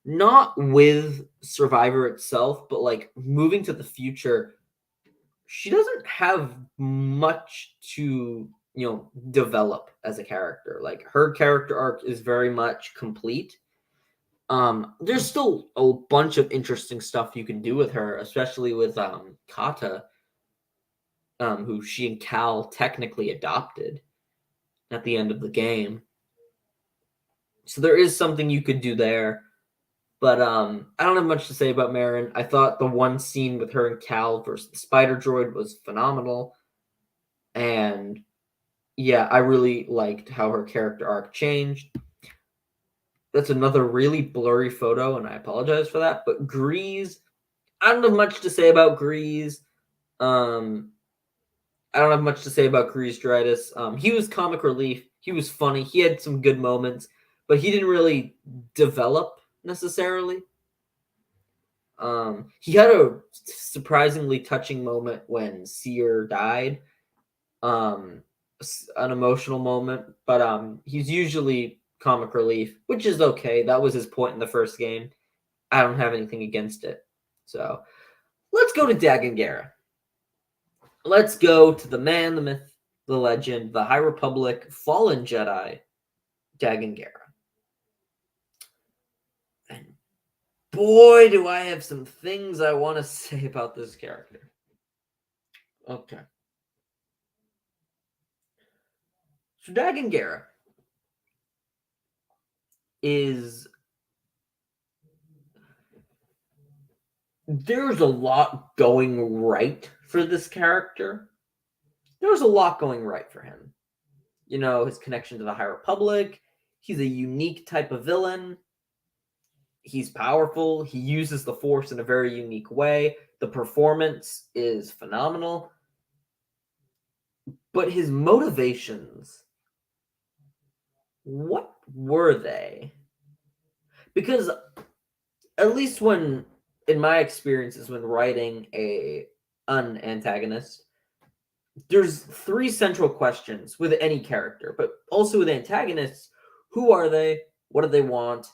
not with Survivor itself, but like moving to the future, she doesn't have much to, you know, develop as a character. Like her character arc is very much complete. There's still a bunch of interesting stuff you can do with her, especially with Kata, who she and Cal technically adopted at the end of the game. So there is something you could do there. But I don't have much to say about Marin. I thought the one scene with her and Cal versus the Spider Droid was phenomenal. And yeah, I really liked how her character arc changed. That's another really blurry photo, and I apologize for that. But Grease, I don't have much to say about Grease. I don't have much to say about Grease Dritus. He was comic relief. He was funny. He had some good moments, but he didn't really develop necessarily. He had a surprisingly touching moment when Seer died. An emotional moment, but he's usually comic relief, which is okay. That was his point in the first game. I don't have anything against it. So let's go to Dagan Gera. Let's go to the man, the myth, the legend, the High Republic fallen Jedi, Dagan Gera. And boy, do I have some things I want to say about this character. Okay. So Dagan Gera is... there's a lot going right for this character. There's a lot going right for him. You know, his connection to the High Republic. He's a unique type of villain. He's powerful. He uses the Force in a very unique way. The performance is phenomenal. But his motivations, what were they? Because at least when, in my experiences when writing an antagonist, there's three central questions with any character, but also with antagonists. Who are they? What do they want?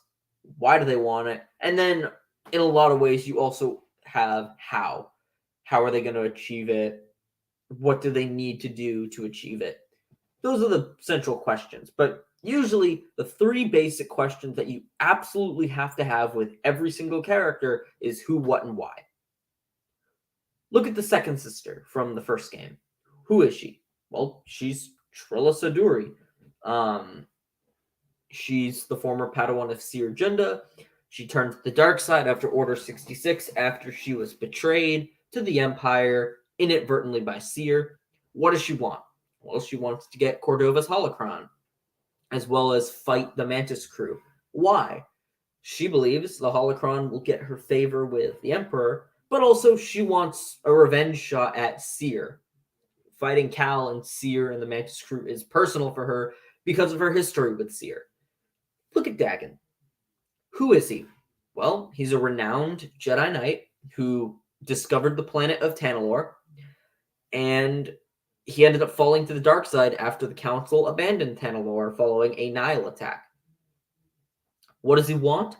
Why do they want it? And then in a lot of ways, you also have how. How are they going to achieve it? What do they need to do to achieve it? Those are the central questions. But usually the three basic questions that you absolutely have to have with every single character is who, what, and why. Look at the second sister from the first game. Who is she? Well, she's Trilla Saduri. She's the former Padawan of Seer Junda. She turned to the dark side after Order 66 after she was betrayed to the Empire inadvertently by Seer. What does she want? Well, she wants to get Cordova's holocron, as well as fight the Mantis crew. Why? She believes the holocron will get her favor with the Emperor, but also she wants a revenge shot at Seer. Fighting Cal and Seer and the Mantis crew is personal for her because of her history with Seer. Look at Dagan. Who is he? Well, he's a renowned Jedi Knight who discovered the planet of Tanalorr, and he ended up falling to the dark side after the Council abandoned Tanalorr following a Nihil attack. What does he want?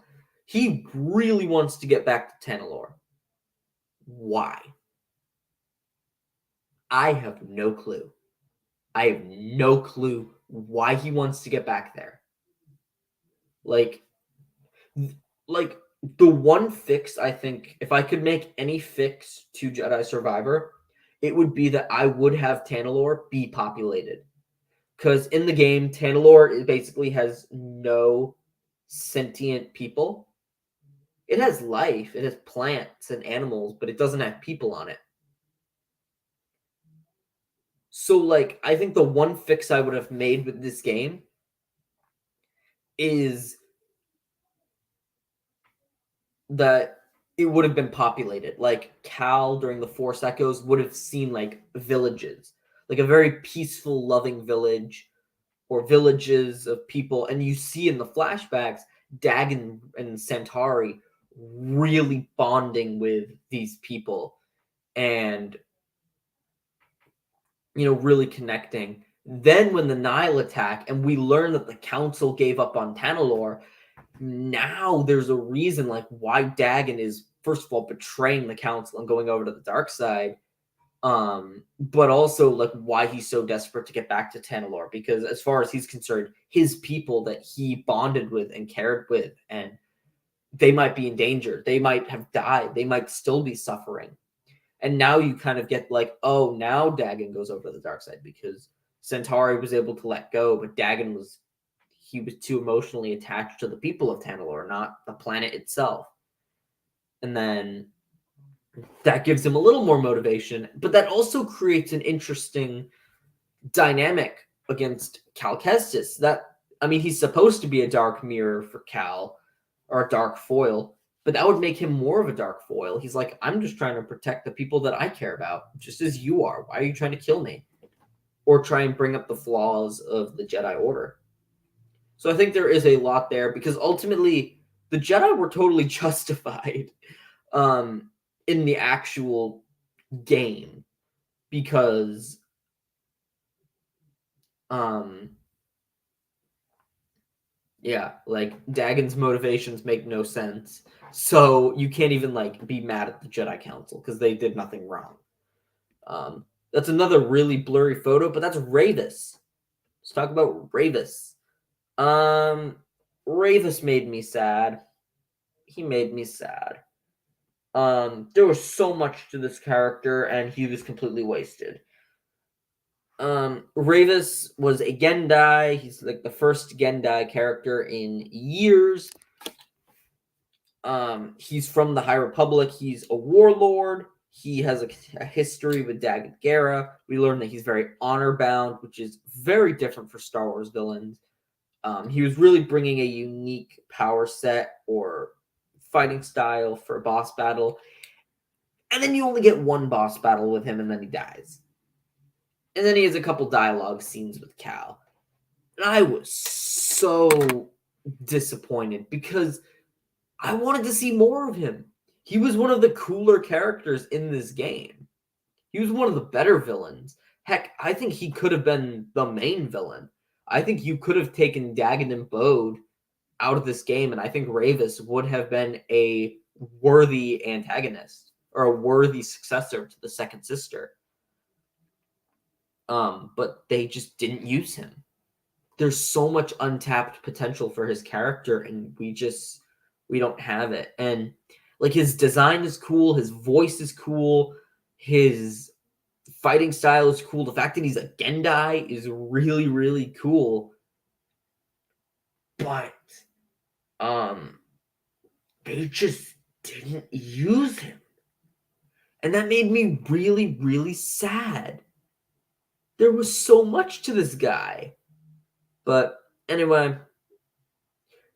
He really wants to get back to Tanalorr. Why? I have no clue. I have no clue why he wants to get back there. Like, like the one fix, I think, if I could make any fix to Jedi Survivor, it would be that I would have Tanalorr be populated. Because in the game, Tanalorr basically has no sentient people. It has life, it has plants and animals, but it doesn't have people on it. So, like, I think the one fix I would have made with this game is that it would have been populated. Like, Cal during the Force Echoes would have seen, like, villages, like a very peaceful, loving village or villages of people. And you see in the flashbacks, Dagan and Centauri really bonding with these people and, you know, really connecting. Then when the Nile attack and we learn that the council gave up on Tanalorr, now there's a reason like why Dagan is first of all betraying the council and going over to the dark side, but also like why he's so desperate to get back to Tanalorr, because as far as he's concerned, his people that he bonded with and cared with, and they might be in danger, they might have died, they might still be suffering. And now you kind of get like, oh, now Dagan goes over to the dark side because Centauri was able to let go, but Dagan was too emotionally attached to the people of Tanalorr, not the planet itself. And then that gives him a little more motivation, but that also creates an interesting dynamic against Cal Kestis. That, I mean, he's supposed to be a dark mirror for Cal, or a dark foil, but that would make him more of a dark foil. He's like, I'm just trying to protect the people that I care about, just as you are. Why are you trying to kill me? Or try and bring up the flaws of the Jedi Order. So I think there is a lot there, because ultimately the Jedi were totally justified in the actual game, because yeah, like Dagon's motivations make no sense. So you can't even like be mad at the Jedi Council because they did nothing wrong. That's another really blurry photo, but that's Ravis. Let's talk about Ravis. Ravis made me sad. He made me sad. There was so much to this character, and he was completely wasted. Ravis was a Gendai. He's like the first Gendai character in years. He's from the High Republic. He's a warlord. He has a history with Dagan Gera. We learn that he's very honor bound, which is very different for Star Wars villains. He was really bringing a unique power set or fighting style for a boss battle. And then you only get one boss battle with him, and then he dies. And then he has a couple dialogue scenes with Cal. And I was so disappointed because I wanted to see more of him. He was one of the cooler characters in this game. He was one of the better villains. Heck, I think he could have been the main villain. I think you could have taken Dagan and Bode out of this game, and I think Ravis would have been a worthy antagonist or a worthy successor to the second sister. But they just didn't use him. There's so much untapped potential for his character, and we don't have it. And like his design is cool, his voice is cool, his fighting style is cool. The fact that he's a Gendai is really, really cool. But they just didn't use him. And that made me really, really sad. There was so much to this guy. But anyway,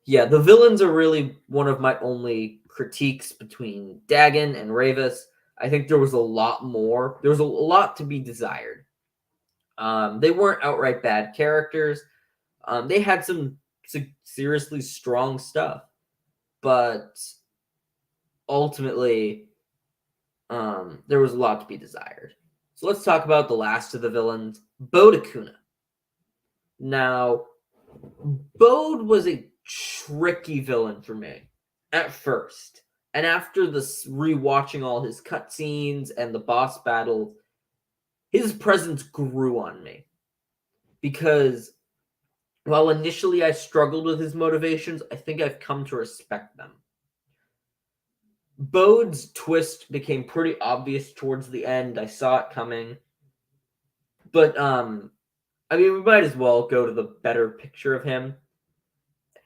yeah, the villains are really one of my only critiques between Dagan and Ravis. I think there was a lot more. There was a lot to be desired. They weren't outright bad characters. They had some seriously strong stuff, but ultimately, there was a lot to be desired. So let's talk about the last of the villains, Bode Akuna. Now, Bode was a tricky villain for me at first. And after this, rewatching all his cutscenes and the boss battles, his presence grew on me. Because while initially I struggled with his motivations, I think I've come to respect them. Bode's twist became pretty obvious towards the end. I saw it coming. But I mean, we might as well go to the better picture of him.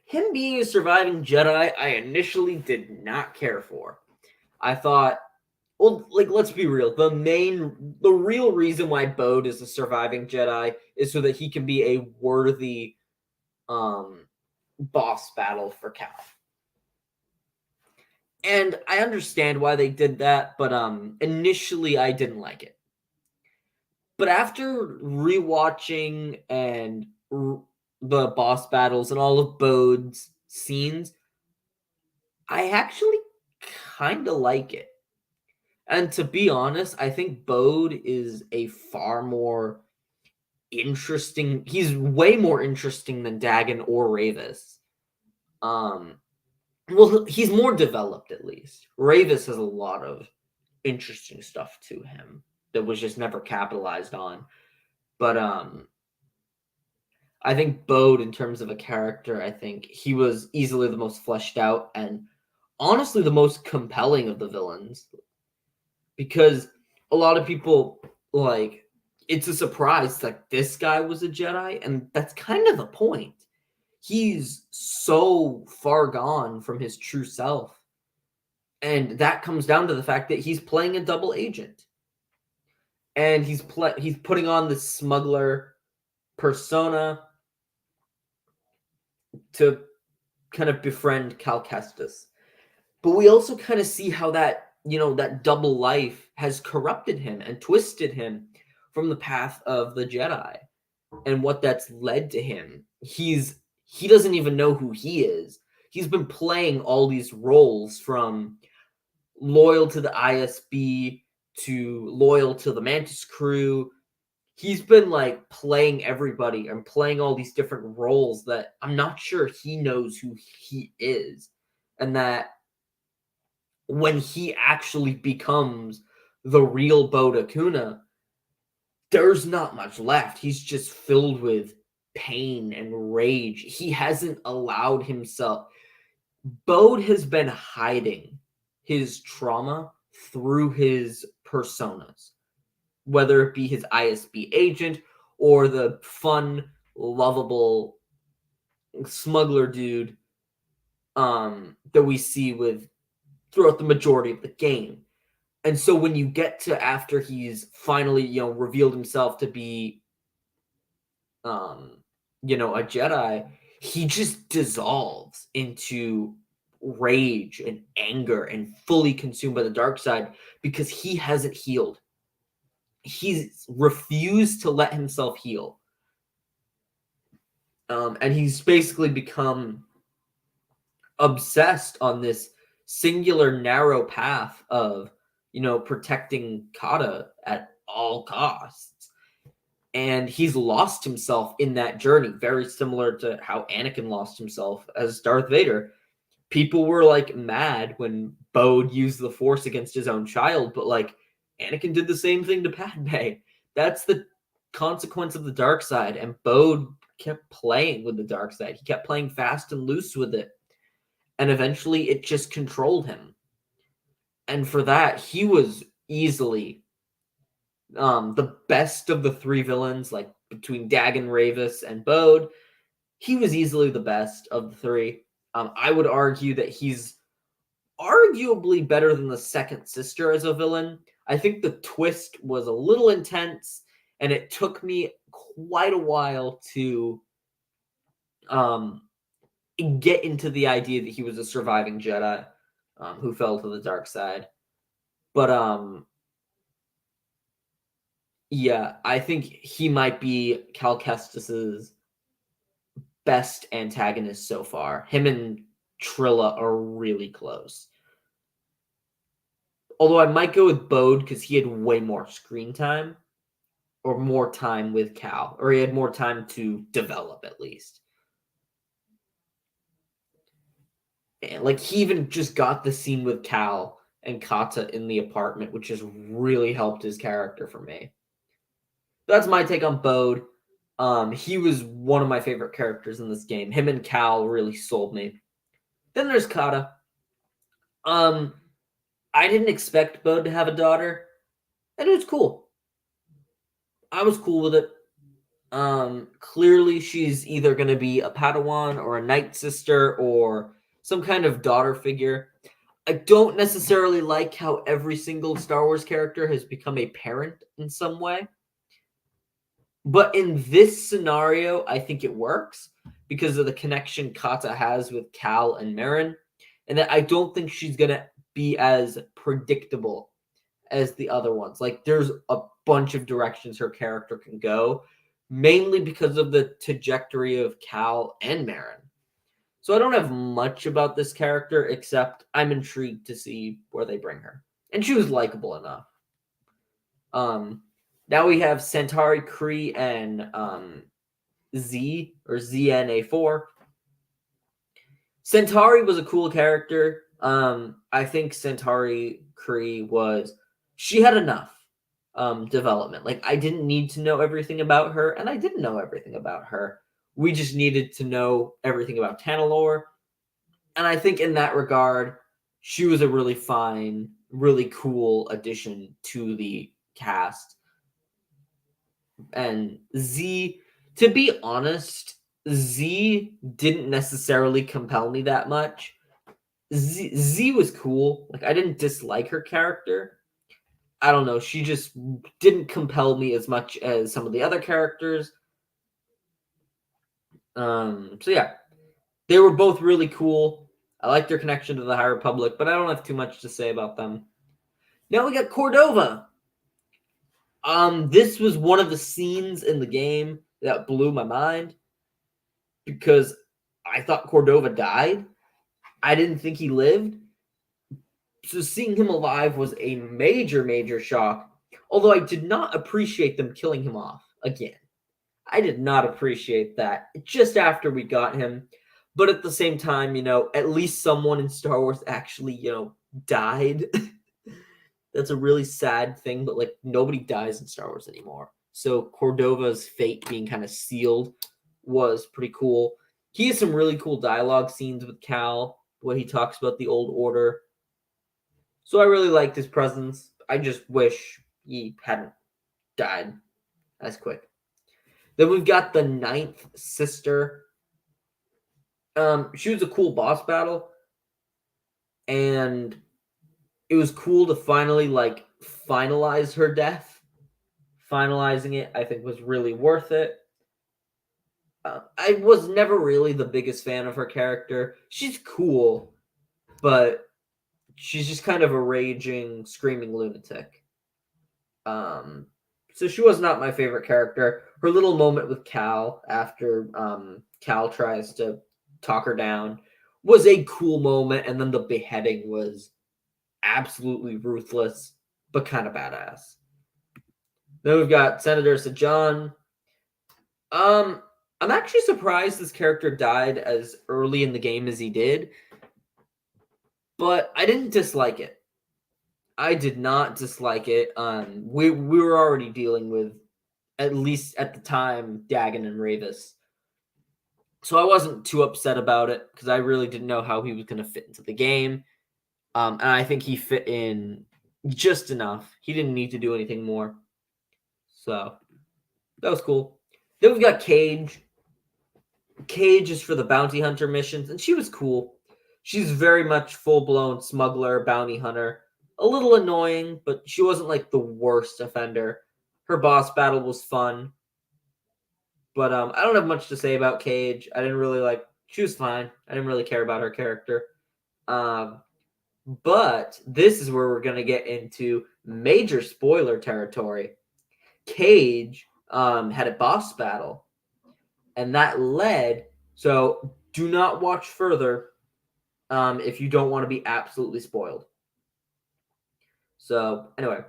Him being a surviving Jedi, I initially did not care for. I thought, well, like, let's be real. The real reason why Bode is a surviving Jedi is so that he can be a worthy boss battle for Cal. And I understand why they did that, but initially I didn't like it. But after rewatching and the boss battles and all of Bode's scenes, I actually kind of like it. And to be honest, I think Bode is a far more interesting. He's way more interesting than Dagon or Ravis. Well, he's more developed at least. Ravis has a lot of interesting stuff to him that was just never capitalized on. But I think Bode, in terms of a character, I think he was easily the most fleshed out and honestly the most compelling of the villains. Because a lot of people, like, it's a surprise that this guy was a Jedi, and that's kind of the point. He's so far gone from his true self. And that comes down to the fact that he's playing a double agent. And he's putting on this smuggler persona to kind of befriend Cal Kestis. But we also kind of see how that, that double life has corrupted him and twisted him from the path of the Jedi and what that's led to him. He doesn't even know who he is. He's been playing all these roles, from loyal to the ISB to loyal to the Mantis crew. He's been like playing everybody and playing all these different roles that I'm not sure he knows who he is. And that when he actually becomes the real Bode Akuna, there's not much left. He's just filled with pain and rage. He hasn't allowed himself. Bode has been hiding his trauma through his personas, whether it be his ISB agent or the fun, lovable smuggler dude that we see throughout the majority of the game. And so when you get to after he's finally, revealed himself to be, a Jedi, he just dissolves into rage and anger and fully consumed by the dark side because he hasn't healed. He's refused to let himself heal. And he's basically become obsessed on this singular narrow path of, protecting Kata at all costs. And he's lost himself in that journey, very similar to how Anakin lost himself as Darth Vader. People were like mad when Bode used the Force against his own child, but like Anakin did the same thing to Padme. That's the consequence of the dark side, and Bode kept playing with the dark side. He kept playing fast and loose with it, and eventually it just controlled him. And for that, he was easily the best of the three villains, like between Dagon, Ravis, and Bode. He was easily the best of the three. I would argue that he's arguably better than the second sister as a villain. I think the twist was a little intense, and it took me quite a while to get into the idea that he was a surviving Jedi who fell to the dark side. But yeah, I think he might be Cal Kestis's best antagonist so far. Him and Trilla are really close. Although I might go with Bode because he had way more screen time, or more time with Cal, or he had more time to develop at least. And like he even just got the scene with Cal and Kata in the apartment, which has really helped his character for me. That's my take on Bode. He was one of my favorite characters in this game. Him and Cal really sold me. Then there's Kata. I didn't expect Bode to have a daughter, and it was cool. I was cool with it. Clearly she's either going to be a Padawan or a Night Sister or some kind of daughter figure. I don't necessarily like how every single Star Wars character has become a parent in some way. But in this scenario, I think it works because of the connection Kata has with Cal and Marin, and that I don't think she's going to be as predictable as the other ones. Like, there's a bunch of directions her character can go, mainly because of the trajectory of Cal and Marin. So I don't have much about this character, except I'm intrigued to see where they bring her. And she was likable enough. Now we have Centauri, Kree, and Z, or ZNA4. Centauri was a cool character. I think Centauri Kree she had enough development. Like, I didn't need to know everything about her, and I didn't know everything about her. We just needed to know everything about Tanalorr. And I think in that regard, she was a really fine, really cool addition to the cast. And Z, to be honest, Z didn't necessarily compel me that much. Z was cool. Like, I didn't dislike her character. I don't know. She just didn't compel me as much as some of the other characters. So yeah, they were both really cool. I like their connection to the High Republic, but I don't have too much to say about them. Now we got Cordova. This was one of the scenes in the game that blew my mind because I thought Cordova died. I didn't think he lived. So seeing him alive was a major, major shock. Although I did not appreciate them killing him off again. I did not appreciate that just after we got him. But at the same time, at least someone in Star Wars actually, died. That's a really sad thing, but like nobody dies in Star Wars anymore. So Cordova's fate being kind of sealed was pretty cool. He has some really cool dialogue scenes with Cal, where he talks about the old order. So I really liked his presence. I just wish he hadn't died as quick. Then we've got the Ninth Sister. She was a cool boss battle, and it was cool to finally finalize her death. Finalizing it, I think, was really worth it. I was never really the biggest fan of her character. She's cool, but she's just kind of a raging, screaming lunatic. So she was not my favorite character. Her little moment with Cal after Cal tries to talk her down was a cool moment, and then the beheading was absolutely ruthless, but kind of badass. Then we've got Senator Sajan. I'm actually surprised this character died as early in the game as he did, but I didn't dislike it. I did not dislike it. We were already dealing with, at least at the time, Dagon and Ravis. So I wasn't too upset about it because I really didn't know how he was going to fit into the game. And I think he fit in just enough. He didn't need to do anything more. So that was cool. Then we've got Cage. Cage is for the bounty hunter missions, and she was cool. She's very much full-blown smuggler, bounty hunter. A little annoying, but she wasn't like the worst offender. Her boss battle was fun. But I don't have much to say about Cage. I didn't really she was fine. I didn't really care about her character. But this is where we're going to get into major spoiler territory. Cage had a boss battle, and that led, so do not watch further if you don't want to be absolutely spoiled. So anyway,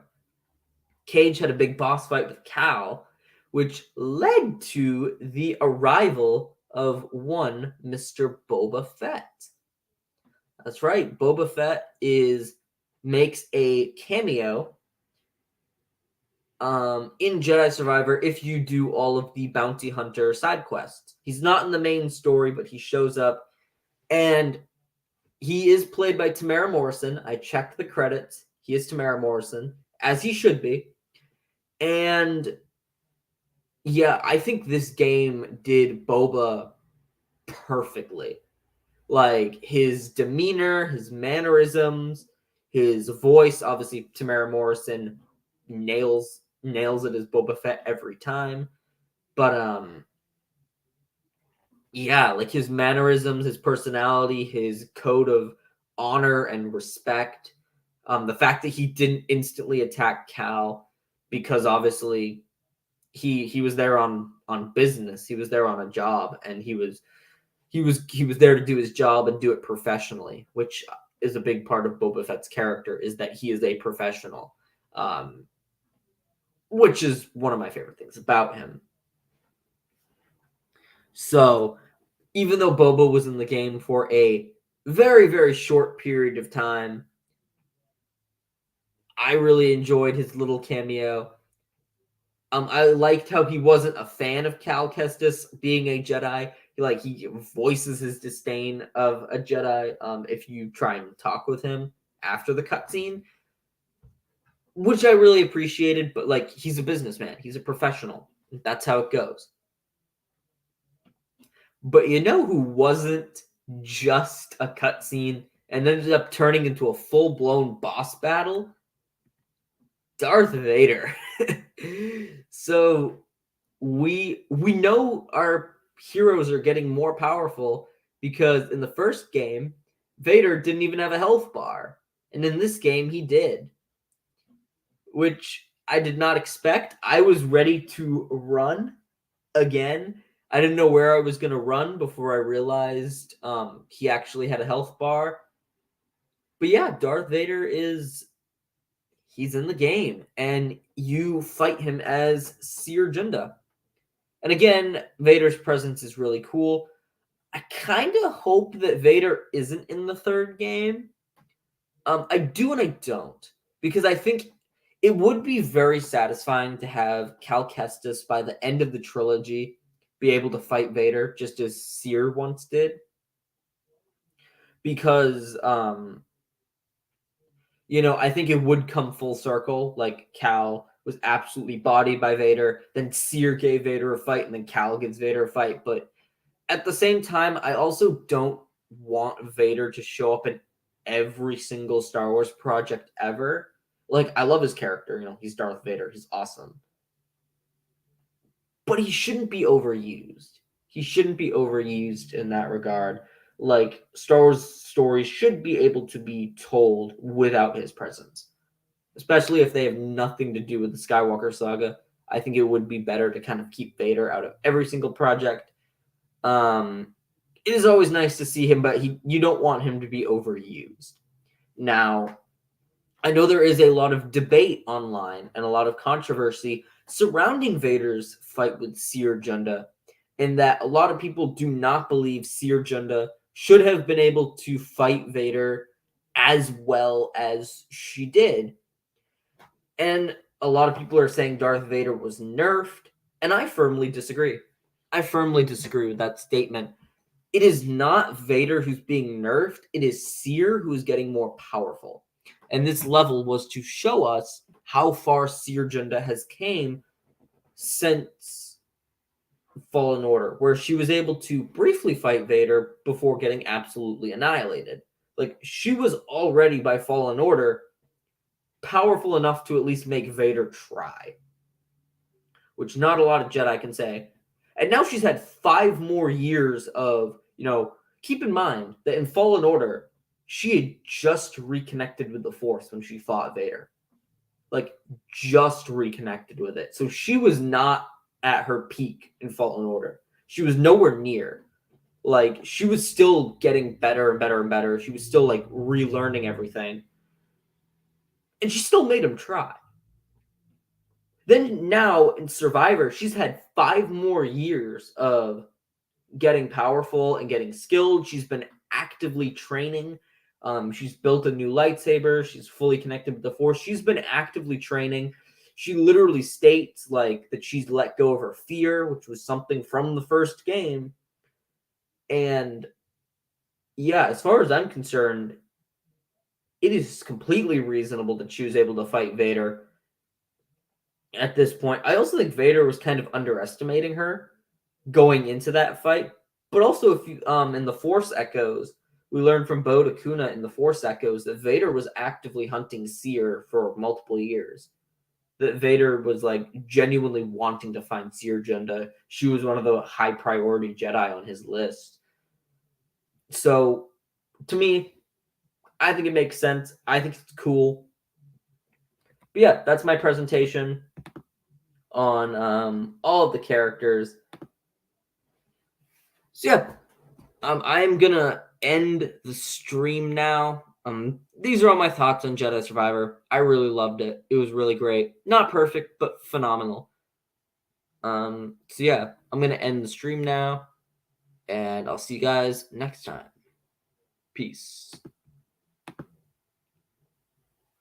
Cage had a big boss fight with Cal, which led to the arrival of one Mr. Boba Fett. That's right. Boba Fett makes a cameo in Jedi Survivor if you do all of the bounty hunter side quests. He's not in the main story, but he shows up, and he is played by Tamara Morrison. I checked the credits. He is Tamara Morrison, as he should be. And yeah, I think this game did Boba perfectly. Like his demeanor, his mannerisms, his voice. Obviously, Tamara Morrison nails it as Boba Fett every time. But yeah, like his mannerisms, his personality, his code of honor and respect. The fact that he didn't instantly attack Cal because obviously he was there on business. He was there on a job, and he was there to do his job and do it professionally, which is a big part of Boba Fett's character, is that he is a professional, which is one of my favorite things about him. So even though Boba was in the game for a very, very short period of time, I really enjoyed his little cameo. I liked how he wasn't a fan of Cal Kestis being a Jedi. He voices his disdain of a Jedi if you try and talk with him after the cutscene, which I really appreciated. But like, he's a businessman, he's a professional. That's how it goes. But you know who wasn't just a cutscene and ended up turning into a full-blown boss battle? Darth Vader. So we know our heroes are getting more powerful because in the first game, Vader didn't even have a health bar. And in this game, he did, which I did not expect. I was ready to run again. I didn't know where I was going to run before I realized he actually had a health bar. But yeah, Darth Vader he's in the game, and you fight him as Seer Junda. And again, Vader's presence is really cool. I kind of hope that Vader isn't in the third game. I do and I don't, because I think it would be very satisfying to have Cal Kestis by the end of the trilogy be able to fight Vader just as Seer once did. Because I think it would come full circle. Like, Cal was absolutely bodied by Vader, then Seer gave Vader a fight, and then Cal gives Vader a fight. But at the same time, I also don't want Vader to show up in every single Star Wars project ever. Like, I love his character. He's Darth Vader. He's awesome. But he shouldn't be overused. He shouldn't be overused in that regard. Like, Star Wars stories should be able to be told without his presence, especially if they have nothing to do with the Skywalker saga. I think it would be better to kind of keep Vader out of every single project. It is always nice to see him, but you don't want him to be overused. Now, I know there is a lot of debate online and a lot of controversy surrounding Vader's fight with Seer Junda, in that a lot of people do not believe Seer Junda should have been able to fight Vader as well as she did. And a lot of people are saying Darth Vader was nerfed, and I firmly disagree. I firmly disagree with that statement. It is not Vader who's being nerfed. It is Seer who's getting more powerful. And this level was to show us how far Seer Junda has came since Fallen Order, where she was able to briefly fight Vader before getting absolutely annihilated. Like, she was already, by Fallen Order, powerful enough to at least make Vader try, which not a lot of Jedi can say. And now she's had 5 more years of, keep in mind that in Fallen Order, she had just reconnected with the Force when she fought Vader. Like, just reconnected with it. So she was not at her peak in Fallen Order. She was nowhere near. Like, she was still getting better and better and better. She was still, like, relearning everything. And she still made him try. Then now in Survivor, she's had 5 more years of getting powerful and getting skilled. She's been actively training. She's built a new lightsaber. She's fully connected with the Force. She's been actively training. She literally states like that she's let go of her fear, which was something from the first game. And yeah, as far as I'm concerned, it is completely reasonable that she was able to fight Vader at this point. I also think Vader was kind of underestimating her going into that fight. But also, if you in the Force Echoes, we learned from Bo Dakuna in the Force Echoes that Vader was actively hunting Seer for multiple years. That Vader was like genuinely wanting to find Seer Junda. She was one of the high priority Jedi on his list. So, to me, I think it makes sense. I think it's cool. But yeah, that's my presentation on all of the characters. So yeah, I am gonna end the stream now. These are all my thoughts on Jedi Survivor. I really loved it. It was really great. Not perfect, but phenomenal. So yeah, I'm gonna end the stream now, and I'll see you guys next time. Peace.